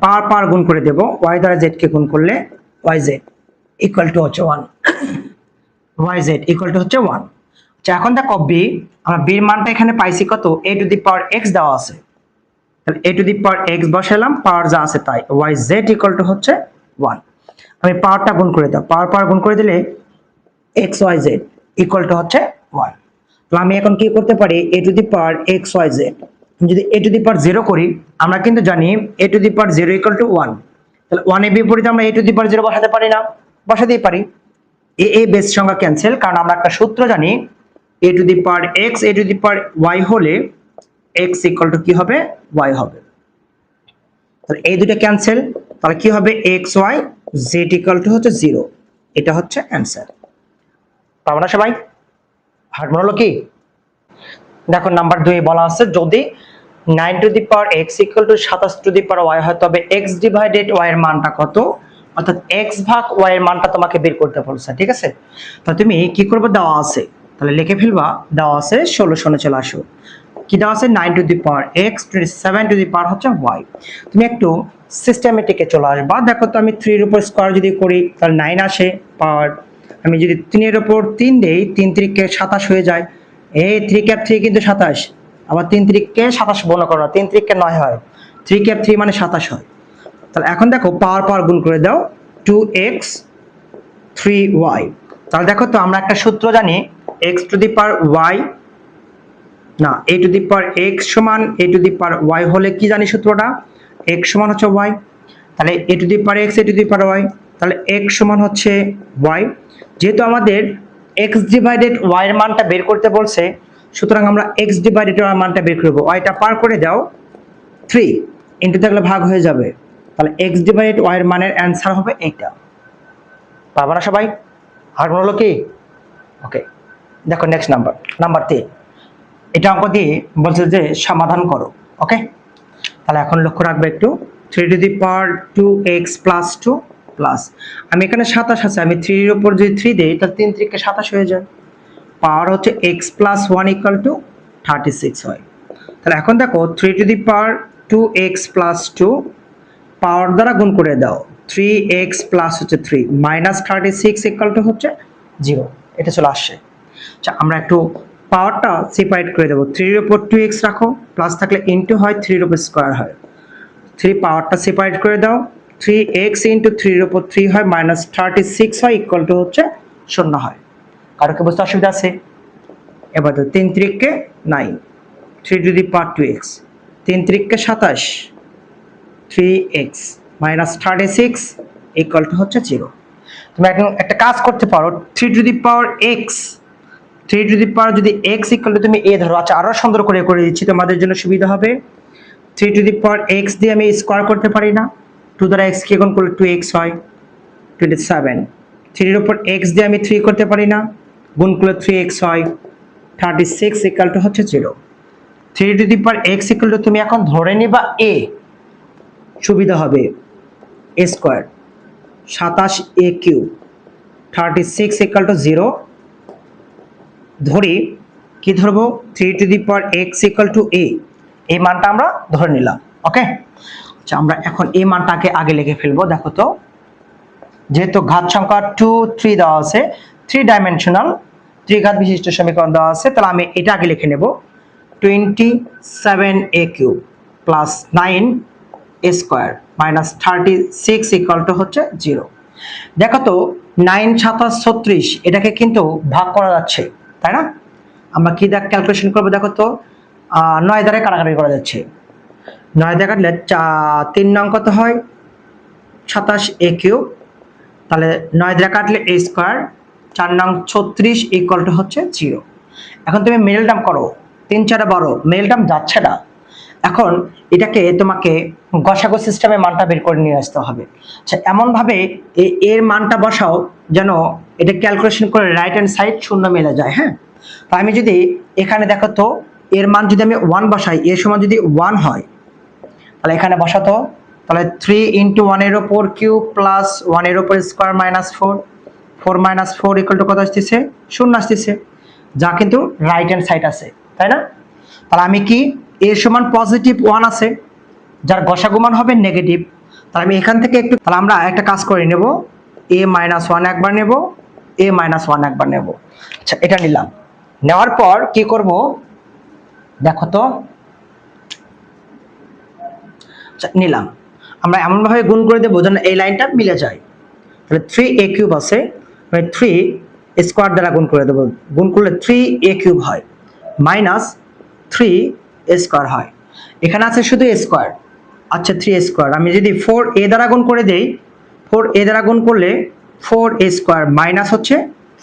পাওয়ার গুণ করে দেব, y দ্বারা z কে গুণ করলে yz ইকুয়াল টু হচ্ছে 1, yz ইকুয়াল টু হচ্ছে 1। আচ্ছা এখন দেখো b, আমরা b এর মানটা এখানে পাইছি কত a to the power x দেওয়া আছে, তাহলে a to the power x বসালাম, পাওয়ার যা আছে তাই, yz ইকুয়াল টু হচ্ছে 1। আমি পাওয়ারটা গুণ করে দাও, পাওয়ার গুণ করে দিলে xyz ইকুয়াল টু হচ্ছে 1। তাহলে আমি এখন কি করতে পারি a to the power xyz, যদি a টু দি পাওয়ার 0 করি, আমরা কিন্তু জানি a to the power 0 equal to 1, তাহলে 1 এর বিপরীতে আমরা a টু দি পাওয়ার 0 বসাতে পারি না? বসাতেই পারি। a বেস সংখ্যা ক্যান্সেল, কারণ আমরা একটা সূত্র জানি a to the power x a to the power y হলে x ইকুয়াল টু কি হবে y হবে, তাহলে এই দুটো ক্যান্সেল, তাহলে কি হবে xy z ইকুয়াল টু হচ্ছে 0, এটা হচ্ছে অ্যানসার। পাবো না সবাই? হার্ড মনে হলো কি? দেখো নাম্বার 2 বলা আছে, যদি 9 to the power x equal two 27 to the power y হয়, তবে x ডিভাইডেড y এর মানটা কত, অর্থাৎ x ভাগ y এর মানটা তোমাকে বের করতে বলছে, ঠিক আছে। তো তুমি কি করবে, দেওয়া আছে, তাহলে লিখে ফেলবা, দেওয়া আছে 16 শূন্য চলে আসো, কি দেওয়া আছে 9 to the power x 27 to the power হচ্ছে y। তুমি একটু সিস্টেমেটিকে চলে আসবা, দেখো তো আমি 3 এর উপর স্কয়ার যদি করি তাহলে 9 আসে পাওয়ার, আমি যদি 3 এর উপর 3 দেই 3 3 27 হয়ে যায়, এই 3 ক্যাপ 3 কিন্তু 27, আবার 3 3 27 মনে করো না, 3 3 9 হয়, 3 ক্যাপ 3 মানে 27 হয়। তাহলে এখন দেখো পাওয়ার পাওয়ার গুণ করে দাও, 2x 3y। তাহলে দেখো তো আমরা একটা সূত্র জানি, x to the power y না a to the power x সমান a to the power y হলে কি জানি সূত্রটা, x সমান হচ্ছে y, তাহলে a to the power x a to the power y, তাহলে x সমান হচ্ছে y। যেহেতু আমাদের x ডিভাইডেড y এর মানটা বের করতে বলছে, সুতরাং আমরা x ডিভাইডেড y এর মানটা বের করব, y টা পার করে দাও, 3 ইনটু থাকলে ভাগ হয়ে যাবে, তাহলে x ডিভাইডেড y এর মানের অ্যানসার হবে এইটা। পারবা না সবাই? আর কোন হলো কি? ওকে, দেখো নেক্সট নাম্বার 3, এটা অঙ্ক দিয়ে বলছে যে সমাধান করো। ওকে, তাহলে এখন লক্ষ্য রাখবে একটু, 3 to the power 2x plus 2 plus, আমি এখানে 27 আছে, আমি 3 এর উপর যদি 3 দেই তাহলে 3 3 27 হয়ে যায়, পাওয়ার হচ্ছে x প্লাস 1 ইকুয়াল টু 36 হয়। তাহলে এখন দেখো 3 to the power 2x plus 2 পাওয়ার দ্বারা গুণ করে দাও, 3x প্লাস হচ্ছে 3 মাইনাস 36 ইকুয়াল টু হচ্ছে 0, এটা চলে আসছে। আচ্ছা আমরা একটু পাওয়ারটা সেপারেট করে দেবো, 3 এর উপর 2x রাখো, প্লাস থাকলে ইনটু হয়, 3 এর উপর স্কয়ার হয়, 3 পাওয়ারটা সেপারেট করে দাও, 3x ইনটু 3 এর উপর 3 হয় মাইনাস 36 হয় ইকুয়াল টু হচ্ছে 0 হয়। কারো কি বুঝতে অসুবিধা আছে? এবার তো 3 3 9, 3 to the power 2x, 3 3 27, 3x minus 36 equal to হচ্ছে 0। তুমি এখন একটা কাজ করতে পারো, 3 to the power x, 3 to the power যদি x ইকুয়াল টু তুমি a ধরো, আচ্ছা আরো সুন্দর করে দিচ্ছি তোমাদের জন্য সুবিধা হবে, 3 টু দি পাওয়ার x দিয়ে আমি স্কয়ার করতে পারি না, 2 দ্বারা x কে গুণ করলে 2x হয় 27, 3 এর উপর x দিয়ে আমি 3 করতে পারি না, গুণ করলে 3x হয় 36 ইকুয়াল টু হচ্ছে 0। 3 to the power x equal to তুমি এখন ধরে নিবা a, সুবিধা হবে a square 27a cube 36 equal two 0, ধরি কি ধরবো, 3 to the power x equal two a, এই মানটা আমরা ধরে নিলাম। ওকে, আচ্ছা আমরা এখন এই মানটাকে আগে লিখে ফেলবো। দেখো তো, যেহেতু ঘাত সংখ্যা 2 3 দেওয়া আছে, 3 ডাইমেনশনাল ত্রিঘাত বিশিষ্ট সমীকরণ দেওয়া আছে, তাহলে আমি এটা আগে লিখে নেব, 27a cube plus 9a square minus 36 equal to হচ্ছে 0। দেখো তো 9 7 36 এটাকে কিন্তু ভাগ করা যাচ্ছে, তাই না? আমরা কি দেখ ক্যালকুলেশন করবো, দেখো তো 9 দ্বারা কাটাকাটি করা যাচ্ছে, 9 দ্বারা কাটলে 3 নং কত হয় 27a কিউব, তাহলে 9 দ্বারা কাটলে a স্কয়ার, 4 নং 36 ইকুয়াল টু হচ্ছে 0। এখন তুমি মিডল টার্ম করো, 3 4 12, মিডল টার্ম যাচ্ছে না, এখন এটাকে তোমাকে গসাগু সিস্টেমে মানটা বের করে নিয়ে আসতে হবে। আচ্ছা এমন ভাবে এর মানটা বসাও যেন এটা ক্যালকুলেশন করে রাইট হ্যান্ড সাইড শূন্য মিলে যায়। হ্যাঁ, তো আমি যদি এখানে দেখো তো এর মান যদি আমি 1 বসাই, এর সমান যদি 1 হয়, তাহলে এখানে বসাতো, তাহলে 3 ইন্টু 1 এর উপর কিউব প্লাস 1 এর উপর square minus 4, 4 minus 4 equal to কত আসতেছে 0 আসতেছে, যা কিন্তু রাইট হ্যান্ড সাইড আছে, তাই না? তাহলে আমি কি এর সমান পজিটিভ 1 আছে, যার গসাগু মান হবে নেগেটিভ, তাহলে আমি এখান থেকে একটু, তাহলে আমরা একটা কাজ করে নেব, a মাইনাস 1 একবার নেব, a মাইনাস 1 একবার নেব। আচ্ছা এটা নিলাম, নেওয়ার পর কি করব দেখো তো, আচ্ছা নিলাম, আমরা এমন ভাবে গুণ করে দেবো যেন এই লাইনটা মিলে যায়। তাহলে 3a কিউব আছে, 3 স্কয়ার দ্বারা গুণ করে দেবো, গুণ করলে 3a কিউব হয় মাইনাস 3 স্কয়ার হয়, এখানে আছে শুধু স্কয়ার, আচ্ছা 3 স্কয়ার, আমি যদি 4a দ্বারা গুণ করে দেই, 4a দ্বারা গুণ করলে 4a স্কয়ার মাইনাস হচ্ছে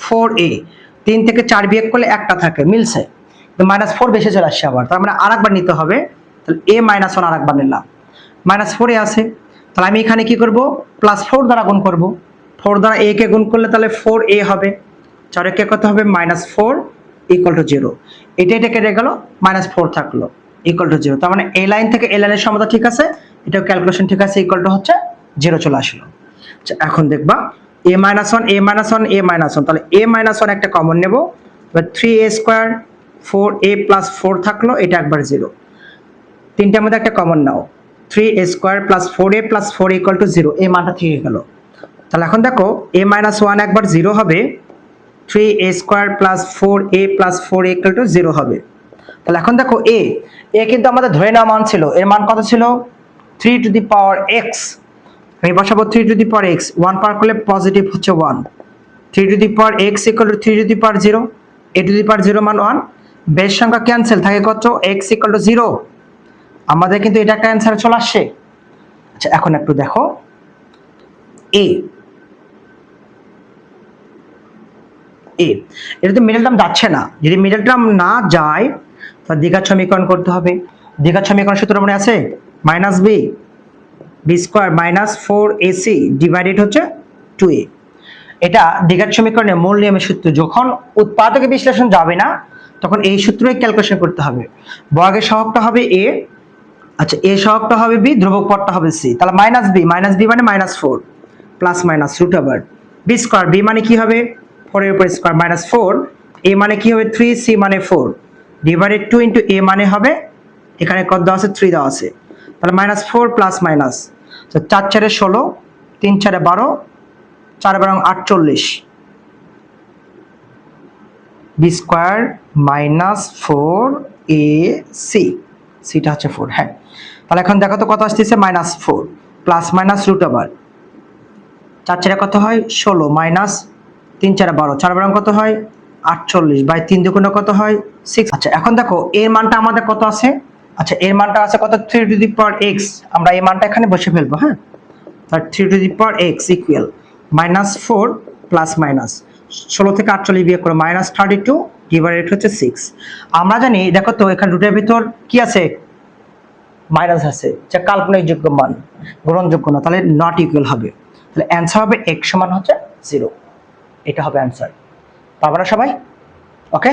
4a, 3 থেকে 4 বিয়োগ করলে একটা থাকে, মিলছে, তো মাইনাস 4 বেশি চলে আসছে আবার, তার মানে আরেকবার নিতে হবে, তাহলে a মাইনাস 1 আরেকবার নিলাম, মাইনাস 4a আছে, তাহলে আমি এখানে কি করব প্লাস 4 দ্বারা গুণ করব, 4 দ্বারা a কে গুণ করলে তাহলে 4a হবে, 4 কে কত হবে মাইনাস 4 ইকুয়াল টু 0, এটা কেটে গেল, মাইনাস 4 থাকলো ইকুয়াল টু 0, তার মানে এই লাইন থেকে এই লাইনের সমতা ঠিক আছে, এটাও ক্যালকুলেশন ঠিক আছে, ইকুয়াল টু হচ্ছে 0 চলে আসলো। আচ্ছা এখন দেখবা a minus 1 a minus 1 a minus 1, তাহলে a মাইনাস 1 একটা কমন নেব, এবার 3a স্কোয়ার 4a প্লাস 4 থাকলো, এটা একবার 0। তিনটার মধ্যে একটা common now, 3a square plus 4a plus 4 equal to 0, এই মানটা থেকে গেল। তাহলে এখন দেখো a মাইনাস 1 একবার 0 হবে, 3a square plus 4a plus 4 equal to 0 হবে। তাহলে এখন দেখো a কিন্তু আমাদের ধরে নেওয়া মান ছিল, এর মান কত ছিল 3 টু দি পাওয়ার x। আমি বসাবো 3 টু দি পাওয়ার x, 1 পাওয়ার করলে পজিটিভ হচ্ছে 1, 3 to the power x equal to 3 to the power 0, a to the power 0 মান 1, বেশ সংখ্যা ক্যান্সেল থাকে কত x ইকুয়াল টু 0। আমাদের কিন্তু এটা একটা অ্যান্সার চলে আসছে। আচ্ছা এখন একটু দেখো a এটা তো মিডল টার্ম যাচ্ছে না, যদি মিডল টার্ম না যায় তাহলে দ্বিঘাত সমীকরণ করতে হবে। দ্বিঘাত সমীকরণ সূত্র মনে আছে, minus B square minus 4ac divided হচ্ছে 2a। এটা দ্বিঘাত সমীকরণের মূল নিয়মের সূত্র, যখন উৎপাদকে বিশ্লেষণ যাবে না তখন এই সূত্রই ক্যালকুলেশন করতে হবে। বর্গের সহগটা হবে a, আচ্ছা a সহগটা হবে b, ধ্রুবক পদটা হবে c। তাহলে মাইনাস বি মানে minus 4 plus minus root over b square, b মানে কি হবে 4 এর উপর স্কোয়ার মাইনাস 4, a মানে কি হবে 3, c মানে 4 ডিভাইডেড 2 ইনটু a মানে হবে এখানে কত দেওয়া আছে 3 দেওয়া আছে। তাহলে মাইনাস 4 প্লাস মাইনাস, তো 4 4 16, 3 4 12, 4 12 48, বি স্কোয়ার মাইনাস 4ac, সিটা হচ্ছে 4। হ্যাঁ তাহলে এখন দেখো তো কত আসতেছে minus 4 plus minus root over 4 4 কত হয় 16 মাইনাস 3 4 12, 4 12 কত হয় 48 বাই 3 দুগুণে কত হয় 6। আচ্ছা এখন দেখো এর মানটা আমাদের কত আছে, আচ্ছা এর মানটা আছে কত 3 টু দি পাওয়ার x, আমরা এই মানটা এখানে বসে ফেলবো। হ্যাঁ তার 3 to the power x equal minus 4 plus minus 16 থেকে 48 বিয়োগ করে মাইনাস 32 ডিভাইডেড হচ্ছে 6। আমরা জানি দেখো তো এখানে রুটের ভিতর কি আছে মাইনাস আছে, যা কাল্পনিক যোগ্য মান, গ্রহণযোগ্য না, তাহলে নট ইকুয়াল হবে। তাহলে অ্যান্সার হবে x সমান হচ্ছে 0, এটা হবে অ্যান্সার। পারবে না সবাই? ওকে।